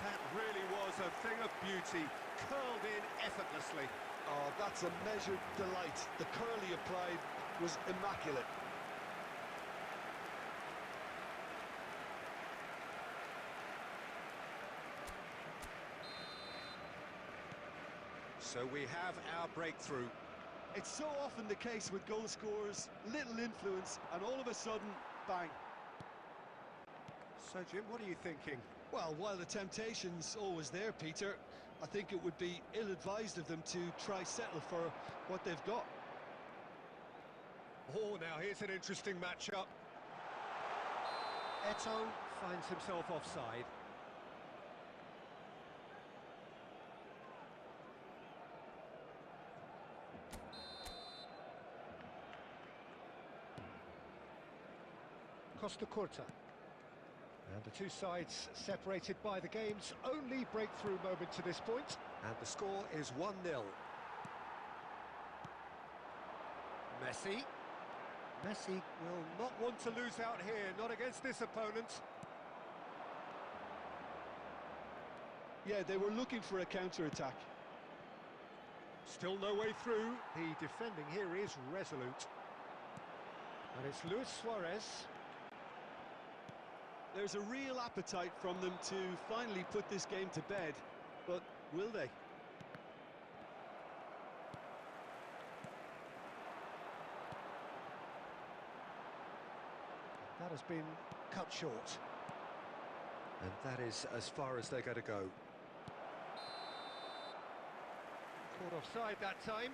That really was a thing of beauty, curled in effortlessly. Oh, that's a measured delight. The curl he applied was immaculate. So we have our breakthrough. It's so often the case with goal scorers, little influence, and all of a sudden, bang. So, Jim, what are you thinking? Well, while the temptation's always there, Peter, I think it would be ill-advised of them to try settle for what they've got. Oh, now here's an interesting matchup. Eto'o finds himself offside. Costa Curta. And the two sides separated by the game's only breakthrough moment to this point. And the score is 1-0. Messi. Messi will not want to lose out here, not against this opponent. Yeah, they were looking for a counter-attack. Still no way through. The defending here is resolute. And it's Luis Suarez. There's a real appetite from them to finally put this game to bed, but will they? That has been cut short. And that is as far as they're going to go. Caught offside that time.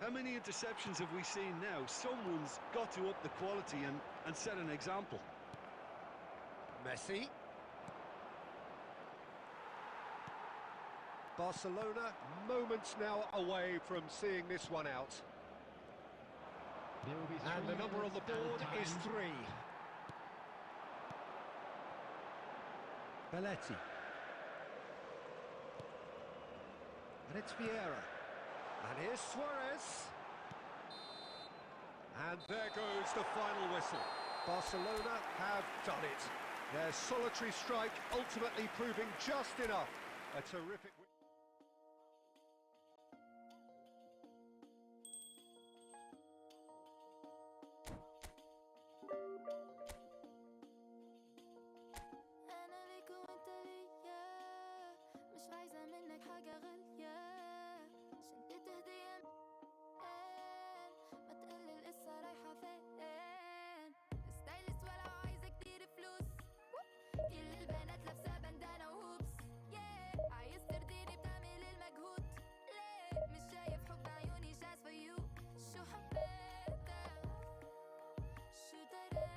How many interceptions have we seen now? Someone's got to up the quality and set an example. Messi. Barcelona moments now away from seeing this one out. There will be And the 3 number on the minutes board added is time. 3. Belletti. And it's Vieira. And here's Suarez. And there goes the final whistle. Barcelona have done it. Their solitary strike ultimately proving just enough. A terrific win. أنا ليك وأنت ليا مش عايزة منك حاجة غالية شديت هدية ما تقلل لسه رايحة فين ستايلست ولو عايزة كتير فلوس كل البنات لابسة بندانة وهوبس عايز ترضيني بتعمل المجهود ليه مش شايف حب عيوني شاس for you شو حبيتك شو دريتك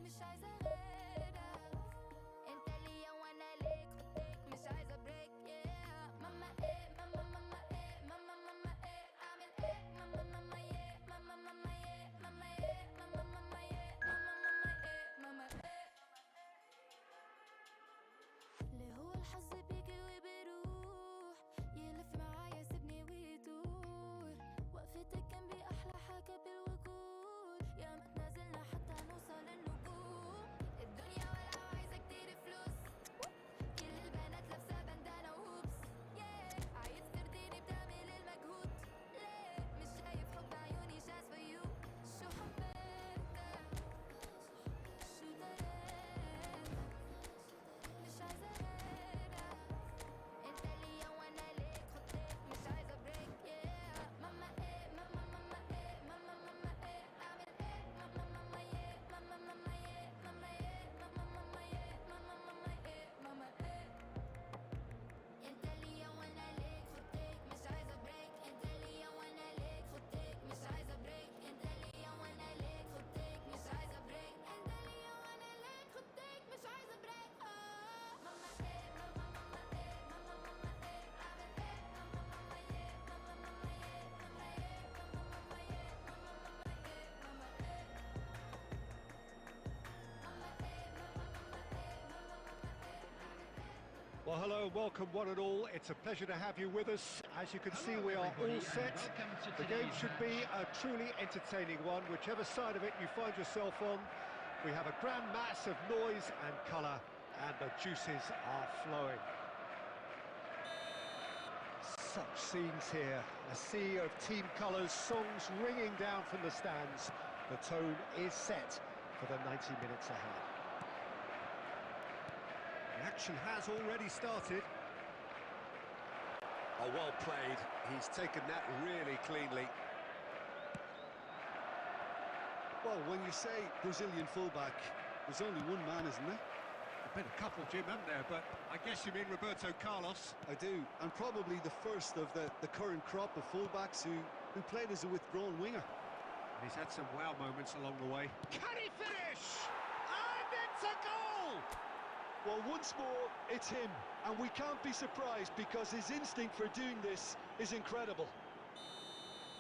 مش عايزة غيرك انت ليا وانا ليك خدك مش عايزة بريك ماما ايه ماما ماما ايه ماما ماما ايه اعمل ايه ماما ماما ايه ماما ماما ايه ماما ايه ماما ماما ايه ماما ماما ايه ماما ايه اللي هو الحظ بيجي وبيروح يلف معايا سيبني ويدور وقفتك جنبي احلى حاجة بالوجود يا ما تنازلنا حتى نوصل النجوم الدنيا ولا عايزة كتير فلوس كل البنات لابسة بندانة وهوبس عايز ترضيني بتعمل المجهود ليه مش شايف حب عيوني شاس for you شو حبيتك شو دريتك مش عايزة غيرك انت ليا وانا ليك خدك مش عايزة بريك ماما ايه ماما ماما ايه ماما ماما ايه اعمل ايه ماما ماما ايه ماما ماما ايه ماما ايه ماما ماما ايه ماما ماما ايه ماما ايه انت ليا وانا ليك خدك مش عايزة بريك انت ليا وانا ليك خدك مش عايزة بريك انت ليا وانا ليك خدك مش عايزة بريك انت ليا وانا ليك خدك مش عايزة بريك ماما ايه ماما ماما ايه ماما ماما ايه اعمل ايه ماما ماما ايه ماما ماما ايه ماما ايه ماما ماما ايه ماما ماما ايه ماما ايه ماما ايه ماما ماما ايه ماما ماما ايه. Well, hello and welcome one and all. It's a pleasure to have you with us. As you can see, we are all set. The game should be a truly entertaining one, whichever side of it you find yourself on. We have a grand mass of noise and colour, and the juices are flowing. Such scenes here, a sea of team colours, songs ringing down from the stands. The tone is set for the 90 minutes ahead. The action has already started. Oh, well played. He's taken that really cleanly. Well, when you say Brazilian fullback, there's only one man, isn't there? There's been a couple, Jim, haven't there? But I guess you mean Roberto Carlos. I do, and probably the first of the current crop of fullbacks who played as a withdrawn winger. And he's had some wow moments along the way. Can he finish? And it's a goal! Well, once more, it's him, and we can't be surprised because his instinct for doing this is incredible.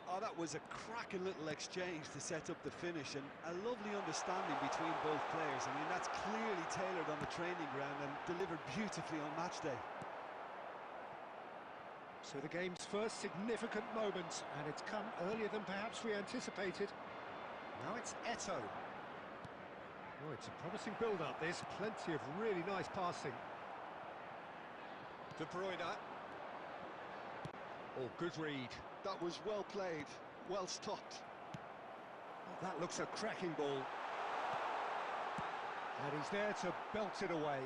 Oh, that was a cracking little exchange to set up the finish, and a lovely understanding between both players. I mean, that's clearly tailored on the training ground and delivered beautifully on match day. So the game's first significant moment, and it's come earlier than perhaps we anticipated. Now it's Eto. Oh, it's a promising build-up, this. Plenty of really nice passing. De Bruyne. Oh, good read. That was well played, well stopped. Oh, that looks a cracking ball. And he's there to belt it away.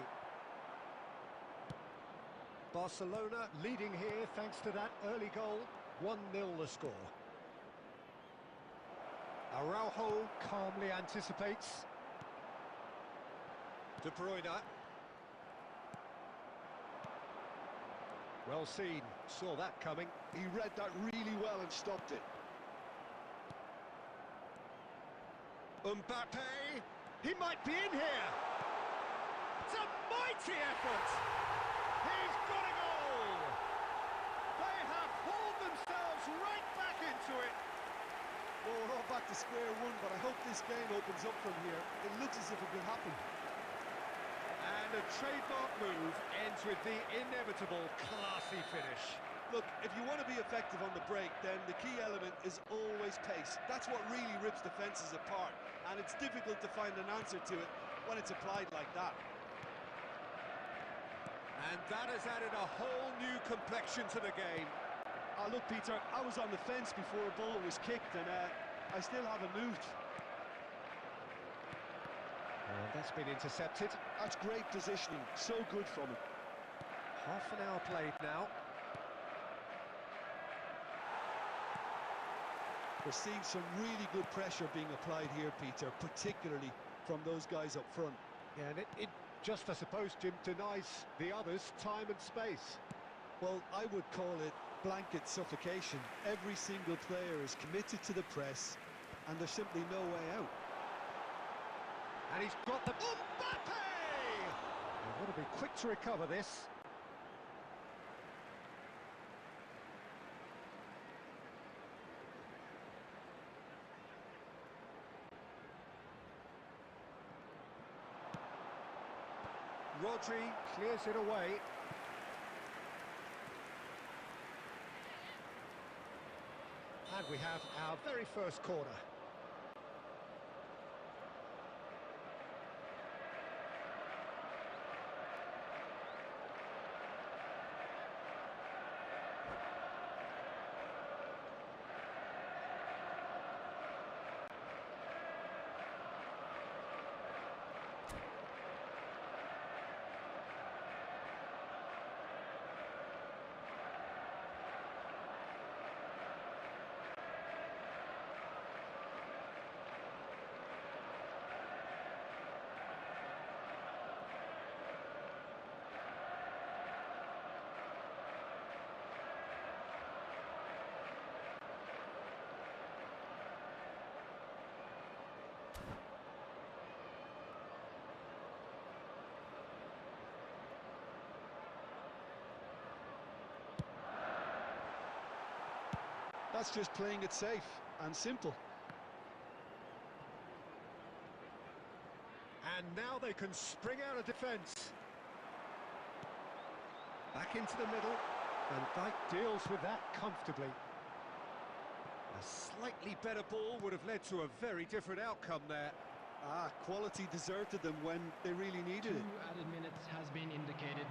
Barcelona leading here thanks to that early goal. 1-0 the score. Araujo calmly anticipates. De Bruyne. Well seen, saw that coming. He read that really well and stopped it. Mbappe, he might be in here. It's a mighty effort. He's got a goal. They have hauled themselves right back into it. Well, we're all back to square one, but I hope this game opens up from here. It looks as if it will happen. And a trademark move ends with the inevitable classy finish. Look, if you want to be effective on the break, then the key element is always pace. That's what really rips defences apart, and it's difficult to find an answer to it when it's applied like that. And that has added a whole new complexion to the game. Look, Peter, I was on the fence before a ball was kicked, and I still haven't moved. And that's been intercepted. That's great positioning, so good from him. Half an hour played now. We're seeing some really good pressure being applied here, Peter, particularly from those guys up front. Yeah, and it just, I suppose, Jim, denies the others time and space. Well, I would call it blanket suffocation. Every single player is committed to the press, and there's simply no way out. And he's got the... Mbappe! They've got to be quick to recover this. Rodri clears it away. And we have our very first corner. That's just playing it safe and simple. And now they can spring out of defence. Back into the middle. And Dijk deals with that comfortably. A slightly better ball would have led to a very different outcome there. Quality deserted them when they really needed it. 2 added minutes has been indicated.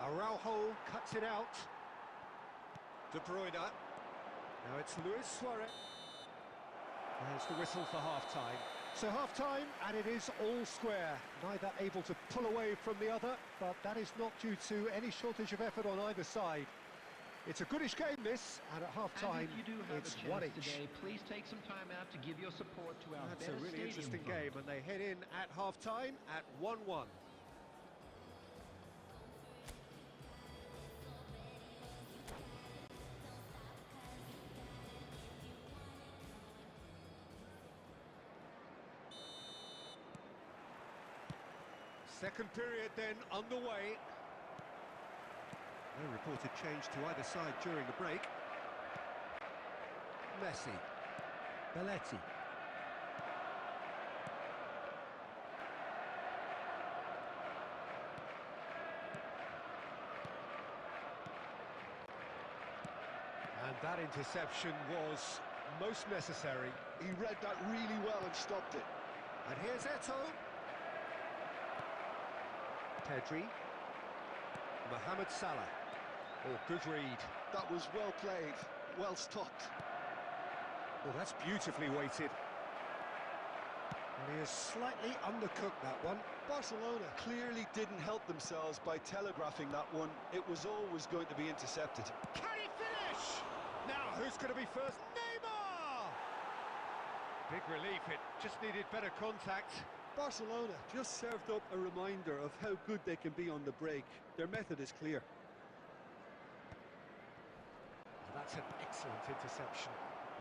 Araujo cuts it out. De Bruyne. Now it's Luis Suarez. There's the whistle for half-time. So half-time, and it is all square. Neither able to pull away from the other, but that is not due to any shortage of effort on either side. It's a goodish game, this, and at half-time, And if you do have it's a chance one each. today, please take some time out to give your support to our That's a better really stadium interesting fund. game, and they head in at half-time at 1-1. Second period then underway. No reported change to either side during the break. Messi. Belletti. And that interception was most necessary. He read that really well and stopped it. And here's Eto'o. Pedri. Mohamed Salah. Oh, good read. That was well played, well stopped. Well, that's beautifully weighted. And he has slightly undercooked that one. Barcelona clearly didn't help themselves by telegraphing that one. It was always going to be intercepted. Can he finish? Now, who's going to be first? Neymar! Big relief, it just needed better contact. Barcelona just served up a reminder of how good they can be on the break. Their method is clear. Oh, that's an excellent interception.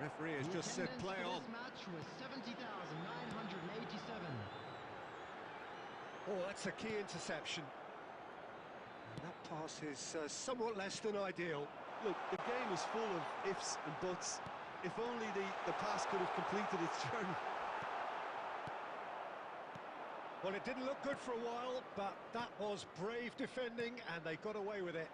Referee has just said play on. This match was 70,987. Oh, that's a key interception. And that pass is somewhat less than ideal. Look, the game is full of ifs and buts. If only the pass could have completed its journey. Well, it didn't look good for a while, but that was brave defending, and they got away with it.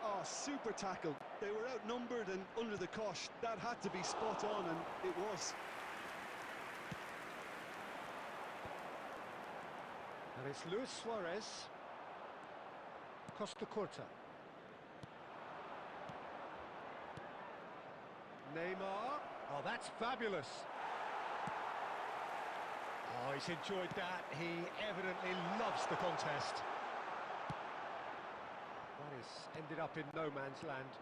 Oh, super tackle. They were outnumbered and under the cosh. That had to be spot on, and it was. And it's Luis Suarez. Costa Curta. Neymar. Oh, that's fabulous. Oh, he's enjoyed that. He evidently loves the contest. That has ended up in no man's land.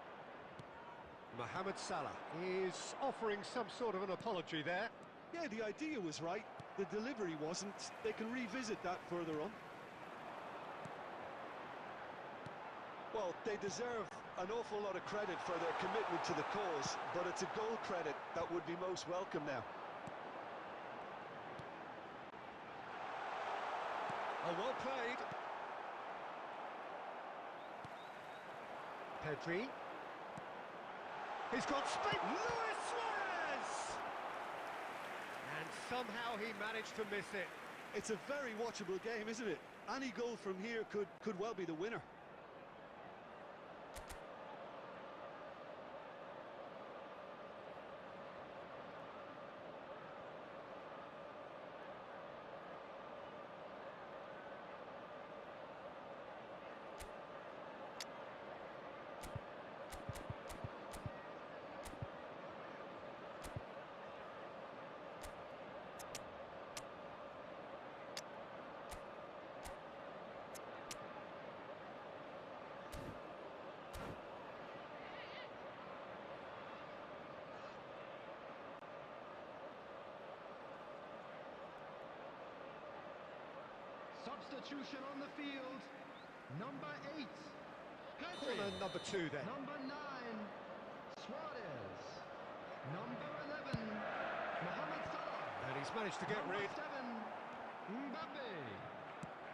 Mohamed Salah is offering some sort of an apology there. Yeah, the idea was right. The delivery wasn't. They can revisit that further on. Well, they deserve an awful lot of credit for their commitment to the cause, but it's a goal credit that would be most welcome now. Oh, well played. Pedri. He's got space. Luis Suarez! And somehow he managed to miss it. It's a very watchable game, isn't it? Any goal from here could well be the winner. Substitution on the field. Number 8. Corner number 2 then. Number 9. Suarez. Number 11. Mohamed Salah. And he's managed to get Number rid. 7. Mbappe.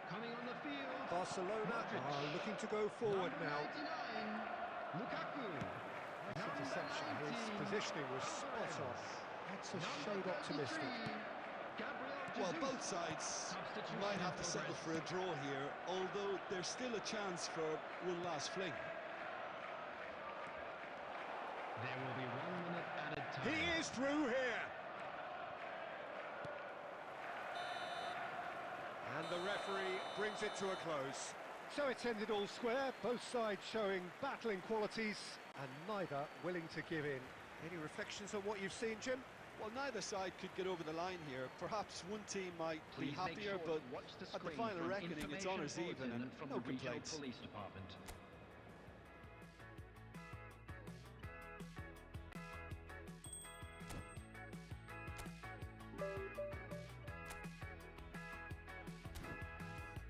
Coming on the field. Barcelona Modric. are looking to go forward Number now. 99. Lukaku. That's interception. His positioning was spot on. That's a shade optimistic. Well, both sides might have to settle for a draw here, although there's still a chance for one last fling. There will be 1 minute added time. He is through here. And the referee brings it to a close. So it's ended all square, both sides showing battling qualities and neither willing to give in. Any reflections on what you've seen, Jim? Well, neither side could get over the line here. Perhaps one team might be Please make happier, sure but to watch the at the screen final for an reckoning, it's honours information even and bulletin from no the regional complaints. police department.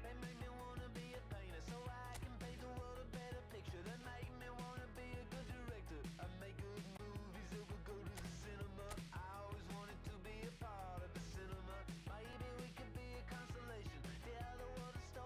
They make me wanna be a painter so I can paint the world a better picture. They make me wanna be a good director. I make good movies that will go to the cinema. I always wanted to be a part of the cinema. Maybe we could be a constellation. The other world, a star.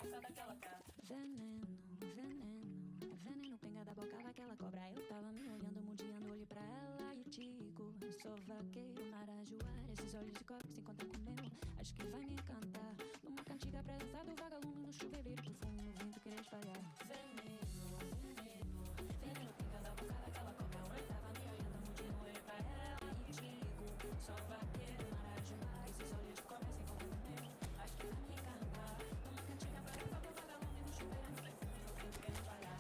Veneno, veneno, veneno, pinga da boca daquela cobra. Eu tava me olhando, mudiando, olhei pra ela e digo: sou vaqueiro, marajoara, esses olhos de cobre se encontram com o meu. Acho que vai me encantar. Numa cantiga pra dançar do vagalume no chuveiro, perfume no vento querer espalhar. Veneno, veneno, veneno, pinga da boca daquela cobra. Eu tava me olhando, mudiando, olhei pra ela e digo: sou vaqueiro, marajoara, esses olhos de cobre se encontram com o meu. Acho que vai me encantar. Numa cantiga pra dançar do vagalume no chuveiro, perfume no vento querer espalhar.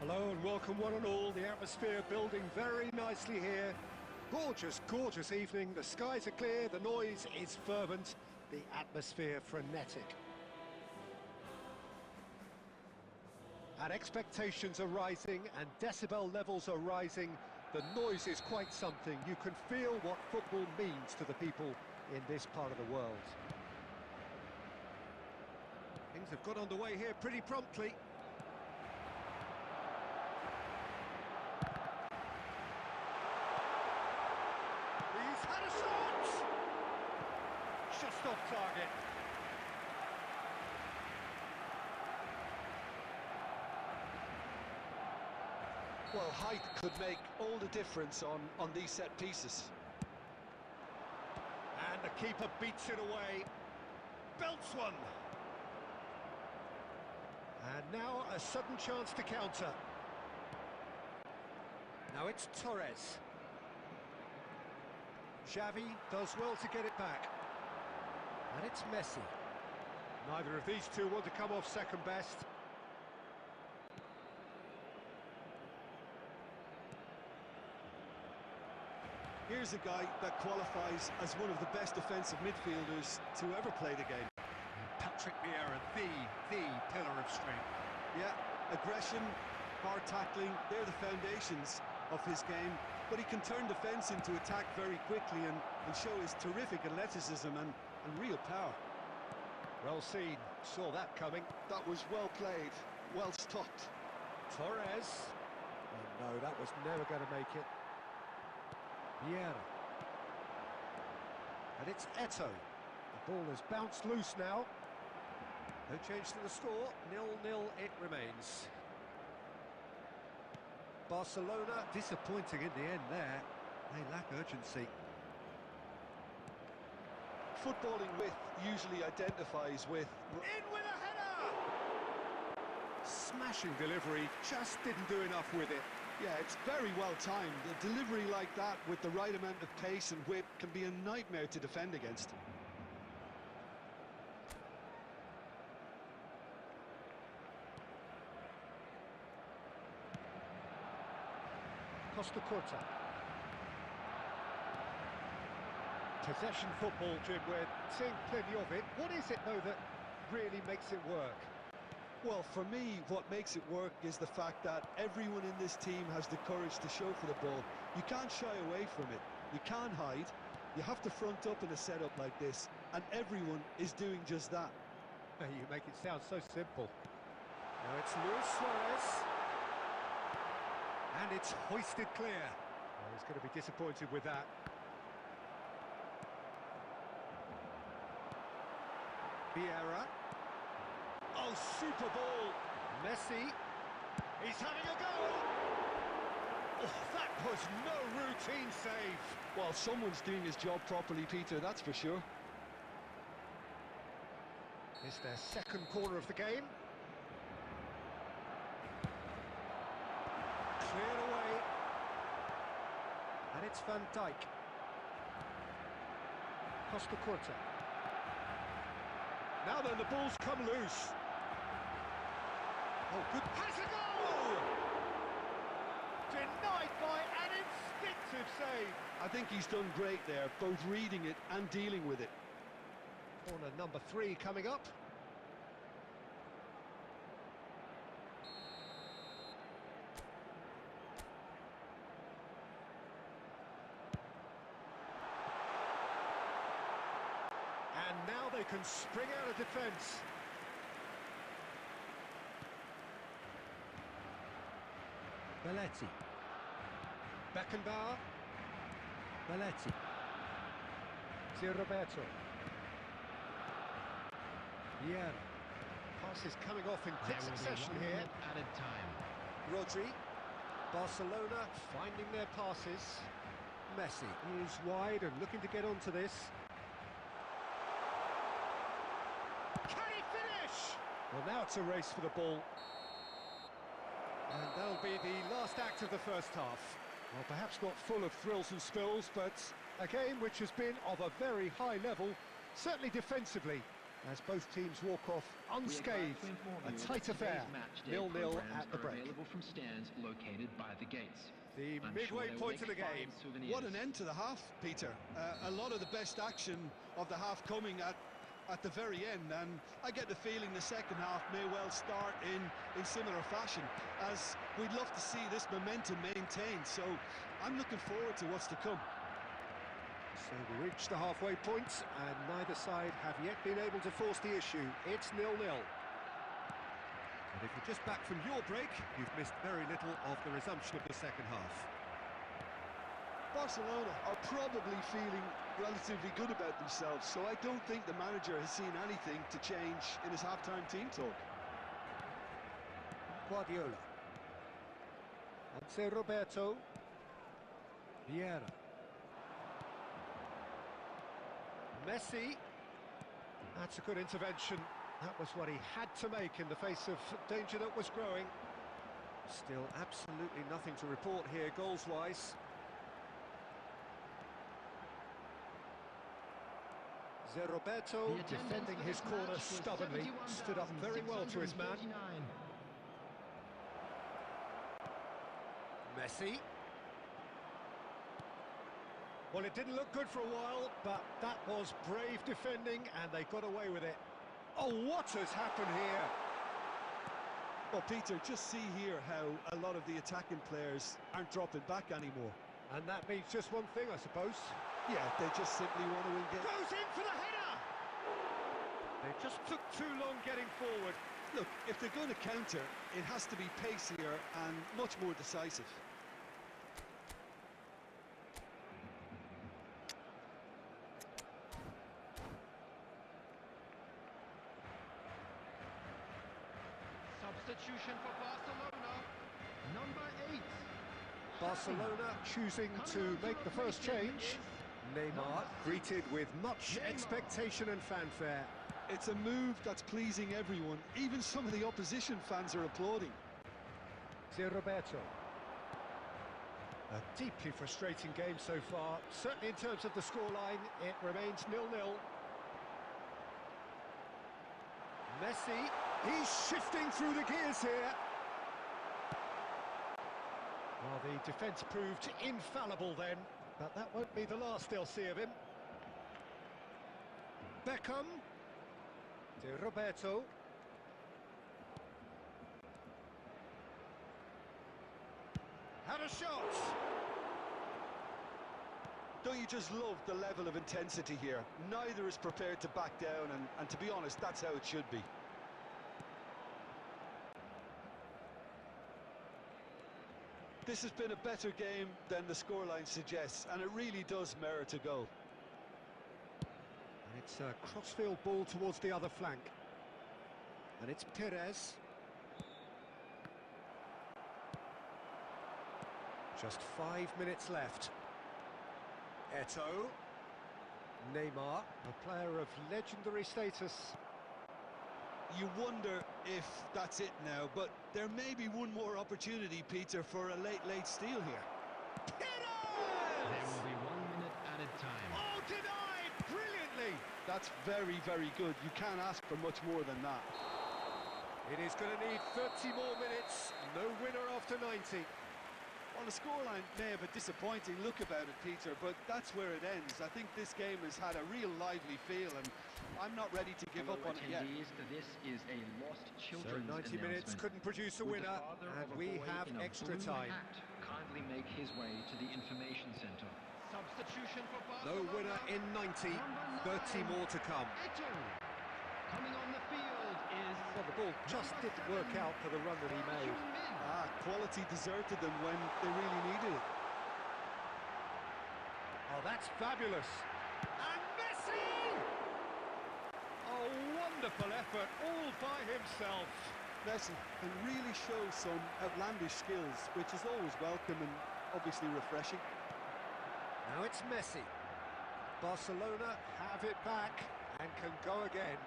Hello and welcome one and all. The atmosphere building very nicely here. Gorgeous, gorgeous evening. The skies are clear, the noise is fervent, the atmosphere frenetic. And expectations are rising and decibel levels are rising. The noise is quite something. You can feel what football means to the people in this part of the world. Things have got underway here pretty promptly. He's had a shot! Just off target. Well, height could make all the difference on these set pieces. And the keeper beats it away. Belts one. And now a sudden chance to counter. Now it's Torres. Xavi does well to get it back. And it's Messi. Neither of these two want to come off second best. Here's a guy that qualifies as one of the best defensive midfielders to ever play the game. Patrick Vieira, the pillar of strength. Yeah, aggression, hard tackling, they're the foundations of his game. But he can turn defence into attack very quickly and show his terrific athleticism and real power. Well seen, saw that coming. That was well played, well stopped. Torres. Oh no, that was never going to make it. Vieira. And it's Eto'o. The ball has bounced loose now. No change to the score, 0-0 it remains. Barcelona disappointing in the end there. They lack urgency. Footballing with usually identifies with... In with a header! Smashing delivery, just didn't do enough with it. Yeah, it's very well timed. A delivery like that with the right amount of pace and whip can be a nightmare to defend against. Costa Curta. Possession football, Jim, we're seeing plenty of it. What is it, though, that really makes it work? Well, for me, what makes it work is the fact that everyone in this team has the courage to show for the ball. You can't shy away from it. You can't hide. You have to front up in a setup like this, and everyone is doing just that. You make it sound so simple. Now it's Luis Suarez. And it's hoisted clear. Oh, he's going to be disappointed with that. Vieira. Oh, super ball. Messi. He's having a go. Oh, that was no routine save. Well, someone's doing his job properly, Peter, that's for sure. It's their second corner of the game. Cleared away. And it's Van Dijk. Costa Curta. Now then, the ball's come loose. Oh, good. Has a goal! Denied by an instinctive save. I think he's done great there, both reading it and dealing with it. Corner number 3 coming up. And now they can spring out of defence. Belletti. Beckenbauer. Belletti. Roberto. Yeah. Passes coming off in quick succession here. Added time. Rodri. Barcelona finding their passes. Messi is wide and looking to get onto this. Can he finish? Well, now it's a race for the ball. And that'll be the last act of the first half. Well, perhaps not full of thrills and spills, but a game which has been of a very high level, certainly defensively, as both teams walk off unscathed. A tight affair, 0-0 at the break. Available from stands located by the gates. The midway point of the game. What an end to the half, Peter. A lot of the best action of the half coming at the very end, and I get the feeling the second half may well start in similar fashion, as we'd love to see this momentum maintained, so I'm looking forward to what's to come. So we reach the halfway point, and neither side have yet been able to force the issue. It's 0-0. And if you're just back from your break, you've missed very little of the resumption of the second half. Barcelona are probably feeling relatively good about themselves, so I don't think the manager has seen anything to change in his half-time team talk. Guardiola. Once Roberto. Vieira. Messi. That's a good intervention. That was what he had to make in the face of danger that was growing. Still absolutely nothing to report here goals-wise. Roberto defending his corner stubbornly, stood up very well to his man. Messi. Well, it didn't look good for a while, but that was brave defending, and they got away with it. Oh, what has happened here? Well, Peter, just see here how a lot of the attacking players aren't dropping back anymore. And that means just one thing, I suppose. Yeah, they just simply want to engage. Goes in for the header! They just took too long getting forward. Look, if they're going to counter, it has to be pacier and much more decisive. Substitution for Barcelona, number 8. Barcelona choosing to make the first change. Neymar greeted with much expectation and fanfare. It's a move that's pleasing everyone. Even some of the opposition fans are applauding. Roberto. A deeply frustrating game so far. Certainly in terms of the scoreline, it remains 0-0. Messi, he's shifting through the gears here. Well, the defence proved infallible then, but that won't be the last they'll see of him. Beckham. Roberto. Had a shot. Don't you just love the level of intensity here? Neither is prepared to back down, and to be honest, that's how it should be. This has been a better game than the scoreline suggests, and it really does merit a goal. And it's a crossfield ball towards the other flank. And it's Perez. Just 5 minutes left. Eto'o. Neymar, a player of legendary status. You wonder if that's it now, but there may be one more opportunity, Peter, for a late steal here. There will be 1 minute added time. Oh, denied brilliantly. That's very, very good. You can't ask for much more than that. It is going to need 30 more minutes. No winner after 90. Well, the scoreline may have a disappointing look about it, Peter, but that's where it ends. I think this game has had a real lively feel, and I'm not ready to give up on it yet. This is a lost So children's 90 minutes couldn't produce a Would the winner, father and of a we boy have in a extra blue time. hat kindly make his way to the information center. Substitution for No Barcelona. winner in 90, Number 30 more to come. Eto'o. Coming on the field is Well, the ball just number didn't work 7, out for the run that he made. Ah, quality deserted them when they really needed it. Oh, that's fabulous. And Messi! Oh, wonderful effort, all by himself. Messi can really show some outlandish skills, which is always welcome and obviously refreshing. Now it's Messi. Barcelona have it back and can go again.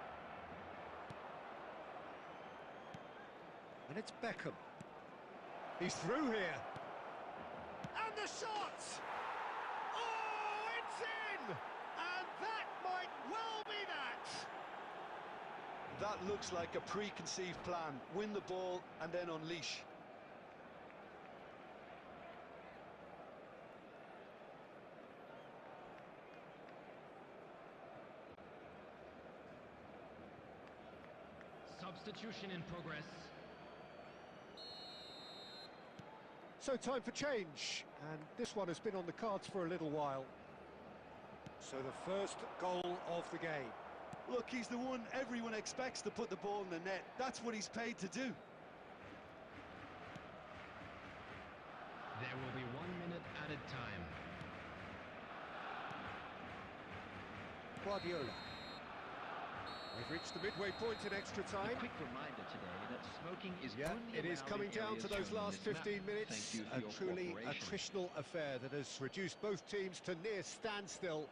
And it's Beckham. He's through here. And the shot! Oh, it's in! And that might well be that! That looks like a preconceived plan. Win the ball and then unleash. substitution in progress. So time for change, and this one has been on the cards for a little while. So the first goal of the game. Look, he's the one everyone expects to put the ball in the net. That's what he's paid to do. There will be 1 minute added time. Guardiola. We've reached the midway point in extra time. A quick reminder today that smoking is Yeah, only it is allowed coming in down to areas those shown in last this map. 15 minutes. Thank you for A your truly cooperation. attritional affair that has reduced both teams to near standstill.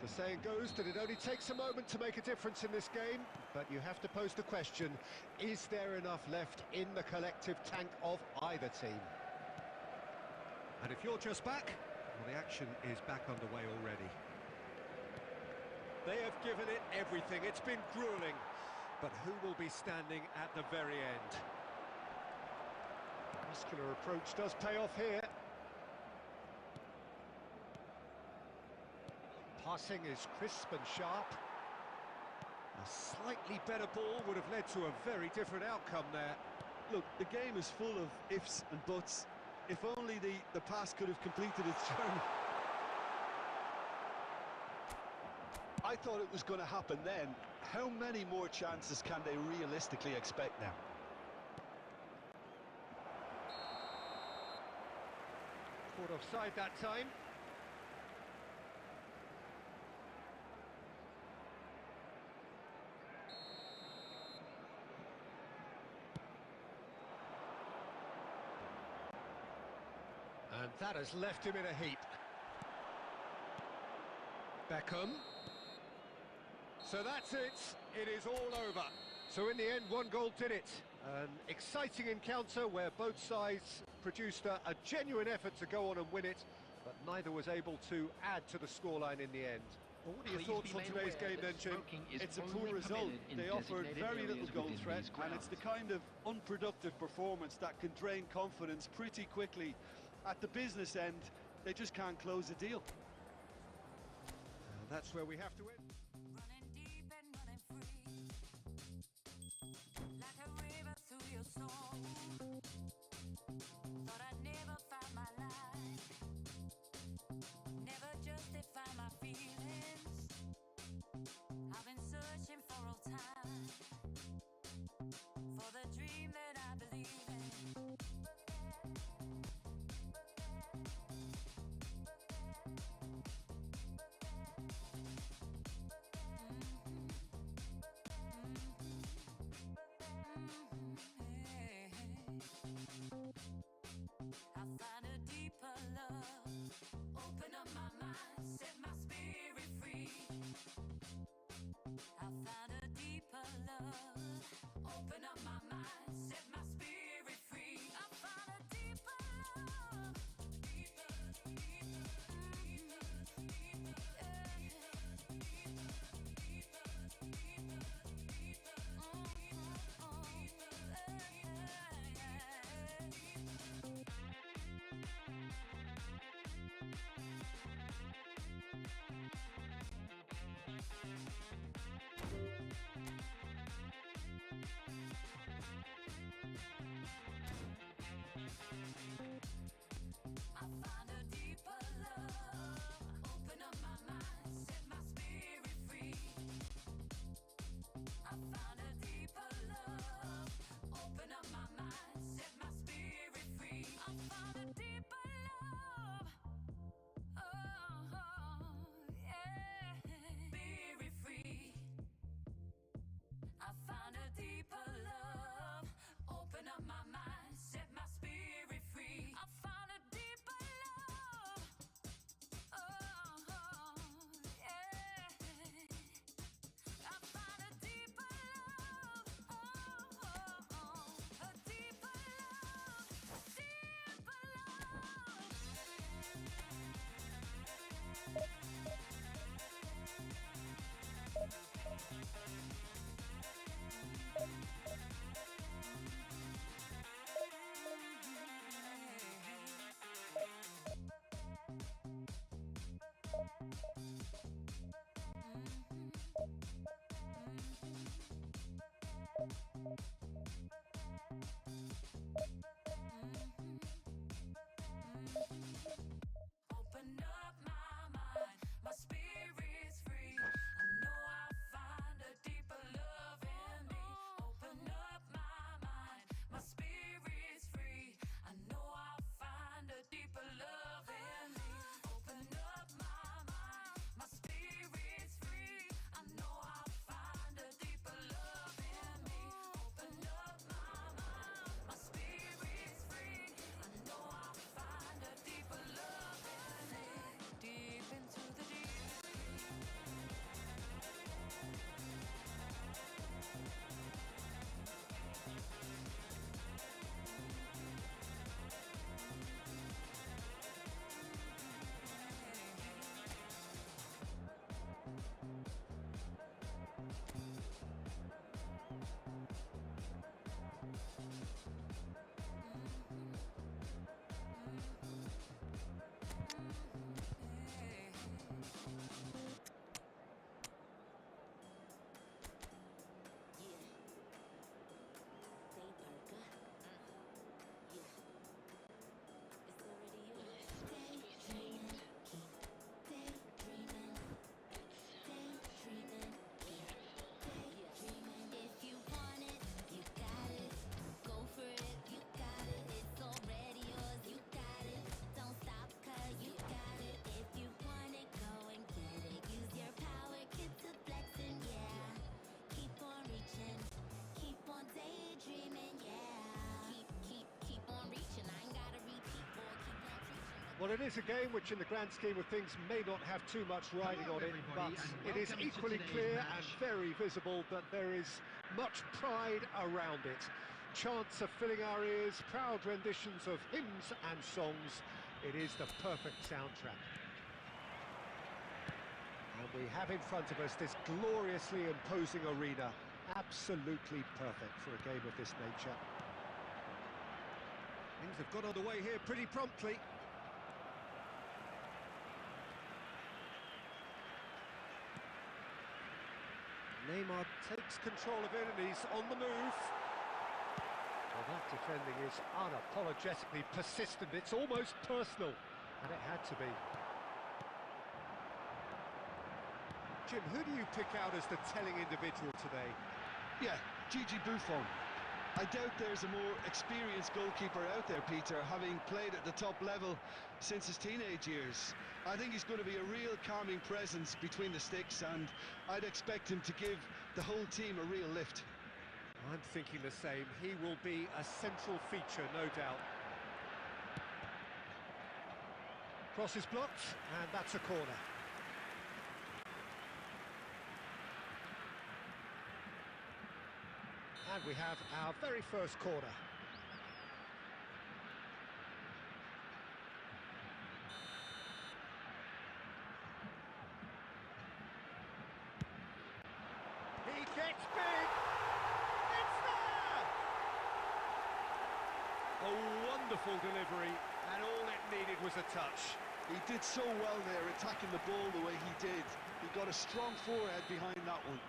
The saying goes that it only takes a moment to make a difference in this game, but you have to pose the question, is there enough left in the collective tank of either team? And if you're just back, well, the action is back underway already. They have given it everything. It's been grueling. But who will be standing at the very end? Muscular approach does pay off here. Passing is crisp and sharp. A slightly better ball would have led to a very different outcome there. Look, the game is full of ifs and buts. If only the pass could have completed its journey. I thought it was going to happen then. How many more chances can they realistically expect now? Caught offside that time. And that has left him in a heap. Beckham. So that's it. It is all over. So in the end, one goal did it. An exciting encounter where both sides produced a genuine effort to go on and win it, but neither was able to add to the scoreline in the end. Well, what are your Please thoughts be on made today's aware game then, that Jim? smoking is It's a only poor result. permitted in They offered designated very little areas goal within threat, these and it's the grounds. kind of unproductive performance that can drain confidence pretty quickly. At the business end, they just can't close the deal. And that's where we have to end. Running deep and running free, like a river through your soul. Thought I'd never find my life, never justify my feelings. I've been searching for all time, for the dream that I believe in. Well, it is a game which, in the grand scheme of things, may not have too much riding Hello, on it, but everybody, and it is welcome to equally today's clear match. and very visible that there is much pride around it. Chants are filling our ears, proud renditions of hymns and songs. It is the perfect soundtrack. And we have in front of us this gloriously imposing arena. Absolutely perfect for a game of this nature. Things have got underway here pretty promptly. Neymar takes control of it and he's on the move. Well, that defending is unapologetically persistent. It's almost personal, and it had to be. Jim, who do you pick out as the telling individual today? Yeah, Gigi Buffon. I doubt there's a more experienced goalkeeper out there, Peter, having played at the top level since his teenage years. I think he's going to be a real calming presence between the sticks, and I'd expect him to give the whole team a real lift. I'm thinking the same. He will be a central feature, no doubt. Cross is blocked, and that's a corner. And we have our very first corner. He gets big! It's there! A wonderful delivery, and all it needed was a touch. He did so well there, attacking the ball the way he did. He got a strong forehead behind that one.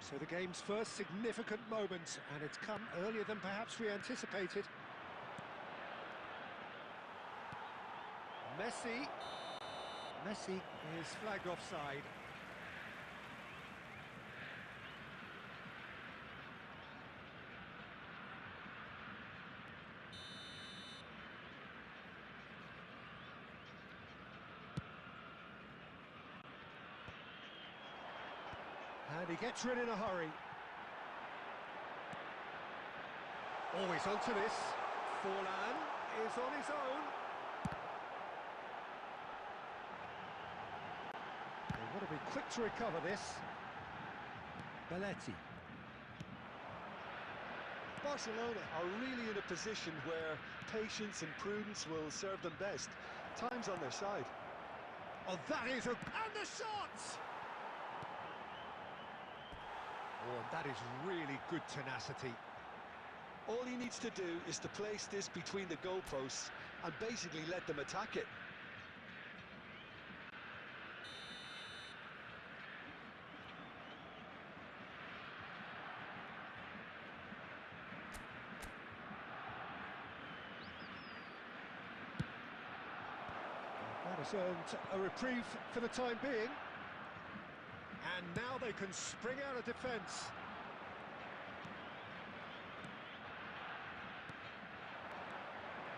So the game's first significant moment, and it's come earlier than perhaps we anticipated. Messi is flagged offside. And he gets rid in a hurry. Always onto this. Forlan is on his own. They've got to be quick to recover this. Belletti. Barcelona are really in a position where patience and prudence will serve them best. Time's on their side. Oh, that is a... And the shot! Oh, and that is really good tenacity. All he needs to do is to place this between the goalposts and basically let them attack it. That has earned a reprieve for the time being. And now they can spring out of defence.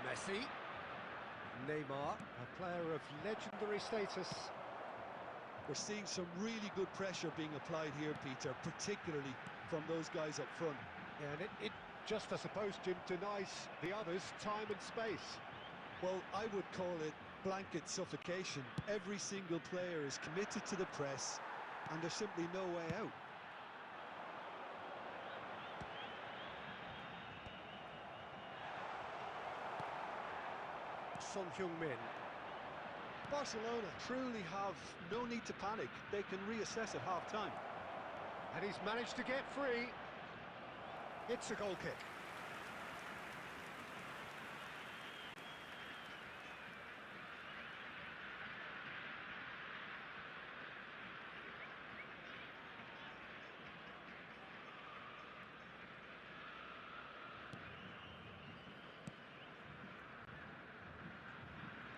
Messi. Neymar, a player of legendary status. We're seeing some really good pressure being applied here, Peter, particularly from those guys up front. Yeah, and it just, I suppose, Jim, denies the others time and space. Well, I would call it blanket suffocation. Every single player is committed to the press, and there's simply no way out. Son Heung-min. Barcelona truly have no need to panic. They can reassess at half-time. And he's managed to get free. It's a goal kick.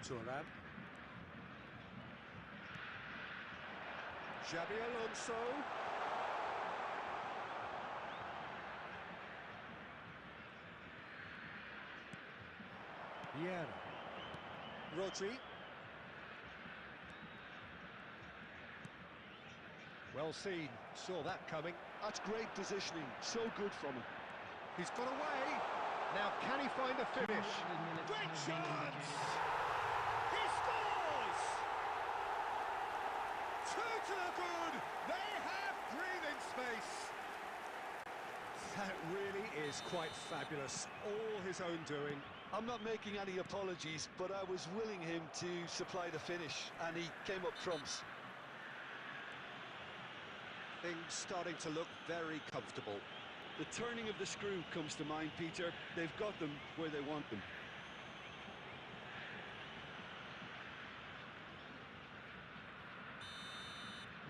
Thuram. Xabi Alonso. Vieira. Rodri. Well seen, saw that coming. That's great positioning, so good from him. He's got away. Now, can he find a finish? Great chance! He scores! Two to the good! They have breathing space! That really is quite fabulous. All his own doing. I'm not making any apologies, but I was willing him to supply the finish, and he came up trumps. Things starting to look very comfortable. The turning of the screw comes to mind, Peter. They've got them where they want them.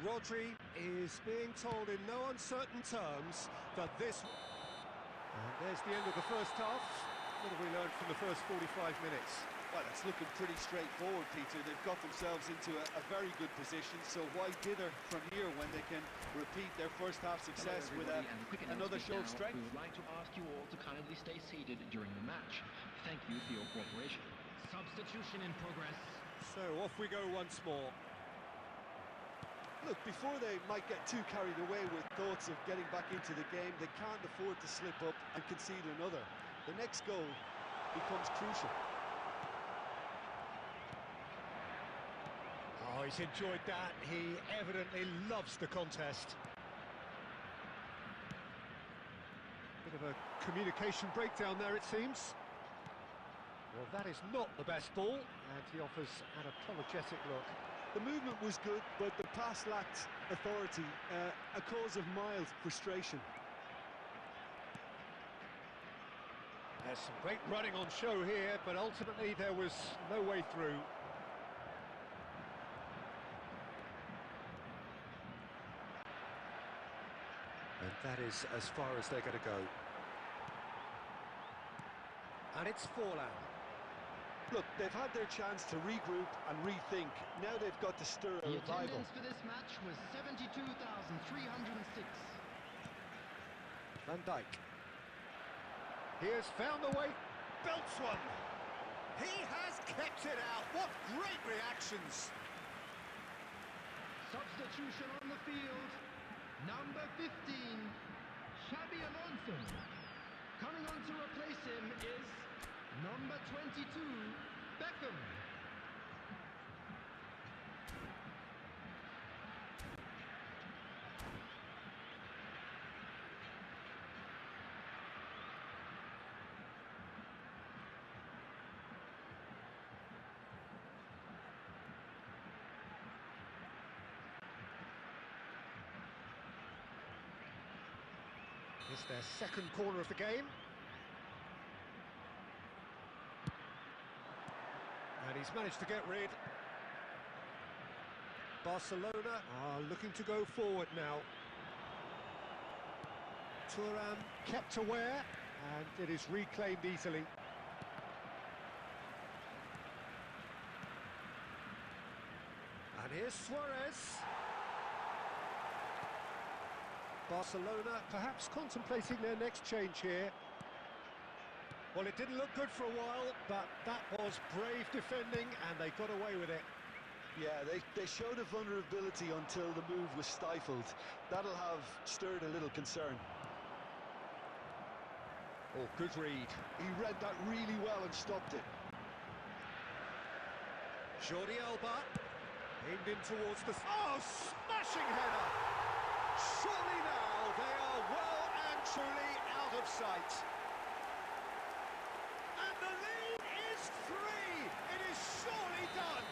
Rodri is being told in no uncertain terms that this... And there's the end of the first half. What have we learned from the first 45 minutes? Well, it's looking pretty straightforward, Peter. They've got themselves into a very good position, so why dither from here when they can repeat their first half success with another show of strength? We would like to ask you all to kindly stay seated during the match. Thank you for your cooperation. Substitution in progress. So off we go once more. Look, before they might get too carried away with thoughts of getting back into the game, they can't afford to slip up and concede another. The next goal becomes crucial. Oh, he's enjoyed that. He evidently loves the contest. Bit of a communication breakdown there, it seems. Well, that is not the best ball, and he offers an apologetic look. The movement was good, but the pass lacked authority, a cause of mild frustration. There's some great running on show here, but ultimately there was no way through. And that is as far as they're going to go. And it's Forlan. Look, they've had their chance to regroup and rethink. Now they've got to stir a The revival. attendance for this match was 72,306. Van Dijk. He has found the way, belts one. He has kept it out. What great reactions. Substitution on the field. Number 15, Xabi Alonso. Coming on to replace him is number 22, Beckham. It's their second corner of the game. And he's managed to get rid. Barcelona are looking to go forward now. Thuram kept aware, and it is reclaimed easily. And here's Suarez. Barcelona perhaps contemplating their next change here. Well, it didn't look good for a while, but that was brave defending, and they got away with it. Yeah, they showed a vulnerability until the move was stifled. That'll have stirred a little concern. Oh, good read. He read that really well and stopped it. Jordi Alba aimed in towards the... Oh, smashing header! Surely now they are well and truly out of sight. And the lead is 3! It is surely done!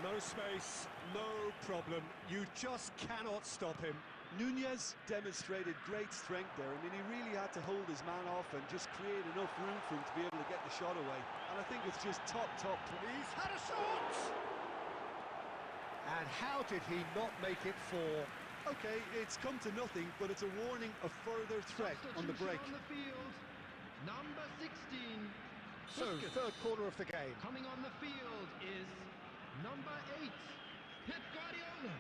No space, no problem. You just cannot stop him. Nunez demonstrated great strength there. I mean, he really had to hold his man off and just create enough room for him to be able to get the shot away. And I think it's just top. He's had a shot! And how did he not make it 4? Okay, it's come to nothing, but it's a warning of further threat on the break. On the field, number 16. So, Busquets. third corner of the game. Coming on the field is number 8, Pep Guardiola.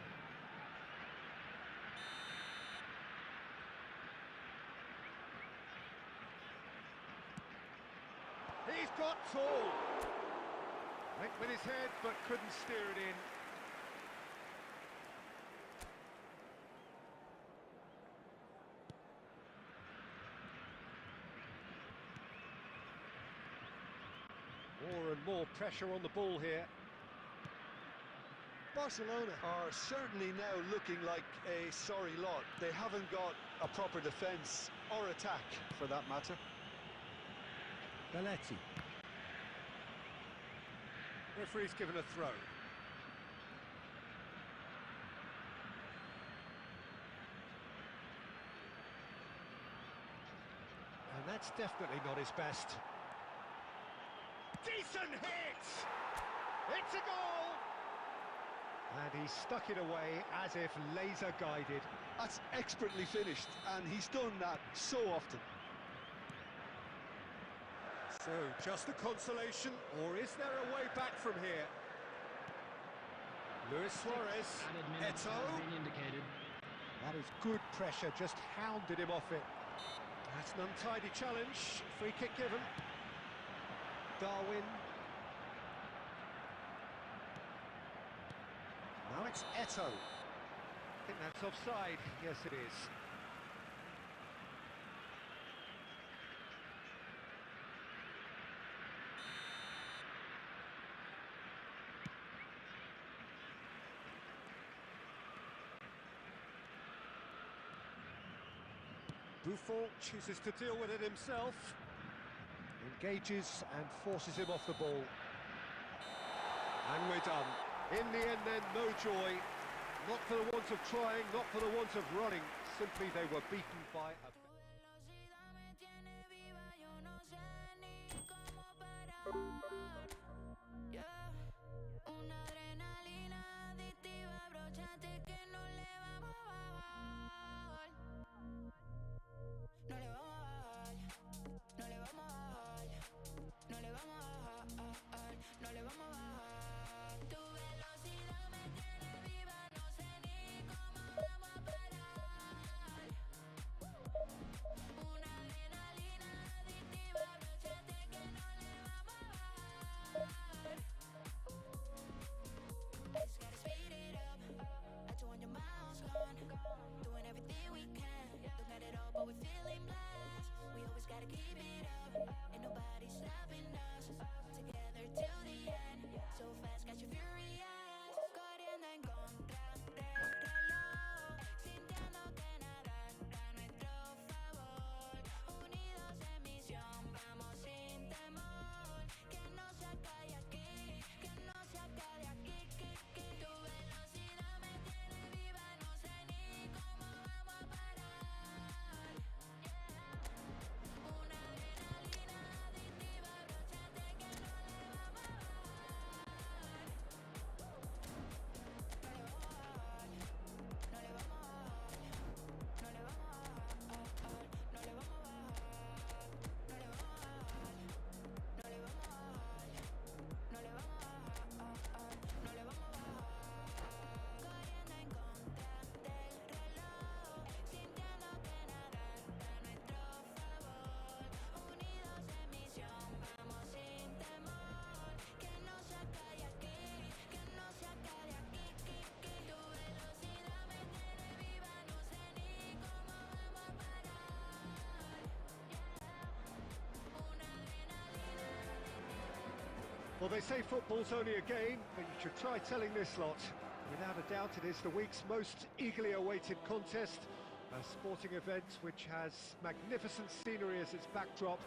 He's got tall. Went with his head, but couldn't steer it in. and more pressure on the ball here. Barcelona are certainly now looking like a sorry lot. They haven't got a proper defence or attack, for that matter. Belletti. Referee's given a throw. And that's definitely not his best. Decent hit! It's a goal! And he stuck it away as if laser guided. That's expertly finished, and he's done that so often. So, just a consolation, or is there a way back from here? Luis Suarez, Added minutes Eto'o. has been indicated. That is good pressure, just hounded him off it. That's an untidy challenge, free kick given. Darwin. Now it's Eto'o. I think that's offside, yes it is. Buffon chooses to deal with it himself. Engages and forces him off the ball. And we're done. In the end then, no joy. Not for the want of trying, not for the want of running. Simply they were beaten by a... Well, they say football's only a game, but you should try telling this lot. Without a doubt, it is the week's most eagerly awaited contest, a sporting event which has magnificent scenery as its backdrop.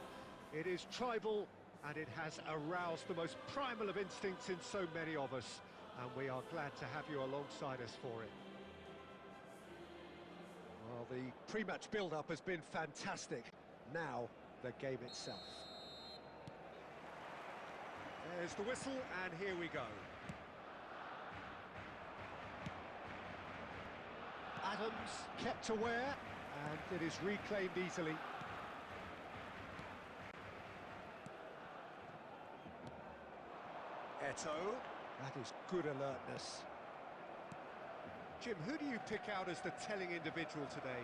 It is tribal, and it has aroused the most primal of instincts in so many of us, and we are glad to have you alongside us for it. Well, the pre-match build-up has been fantastic. Now, the game itself. There's the whistle, and here we go. Adams kept aware, and it is reclaimed easily. Eto'o, that is good alertness. Jim, who do you pick out as the telling individual today?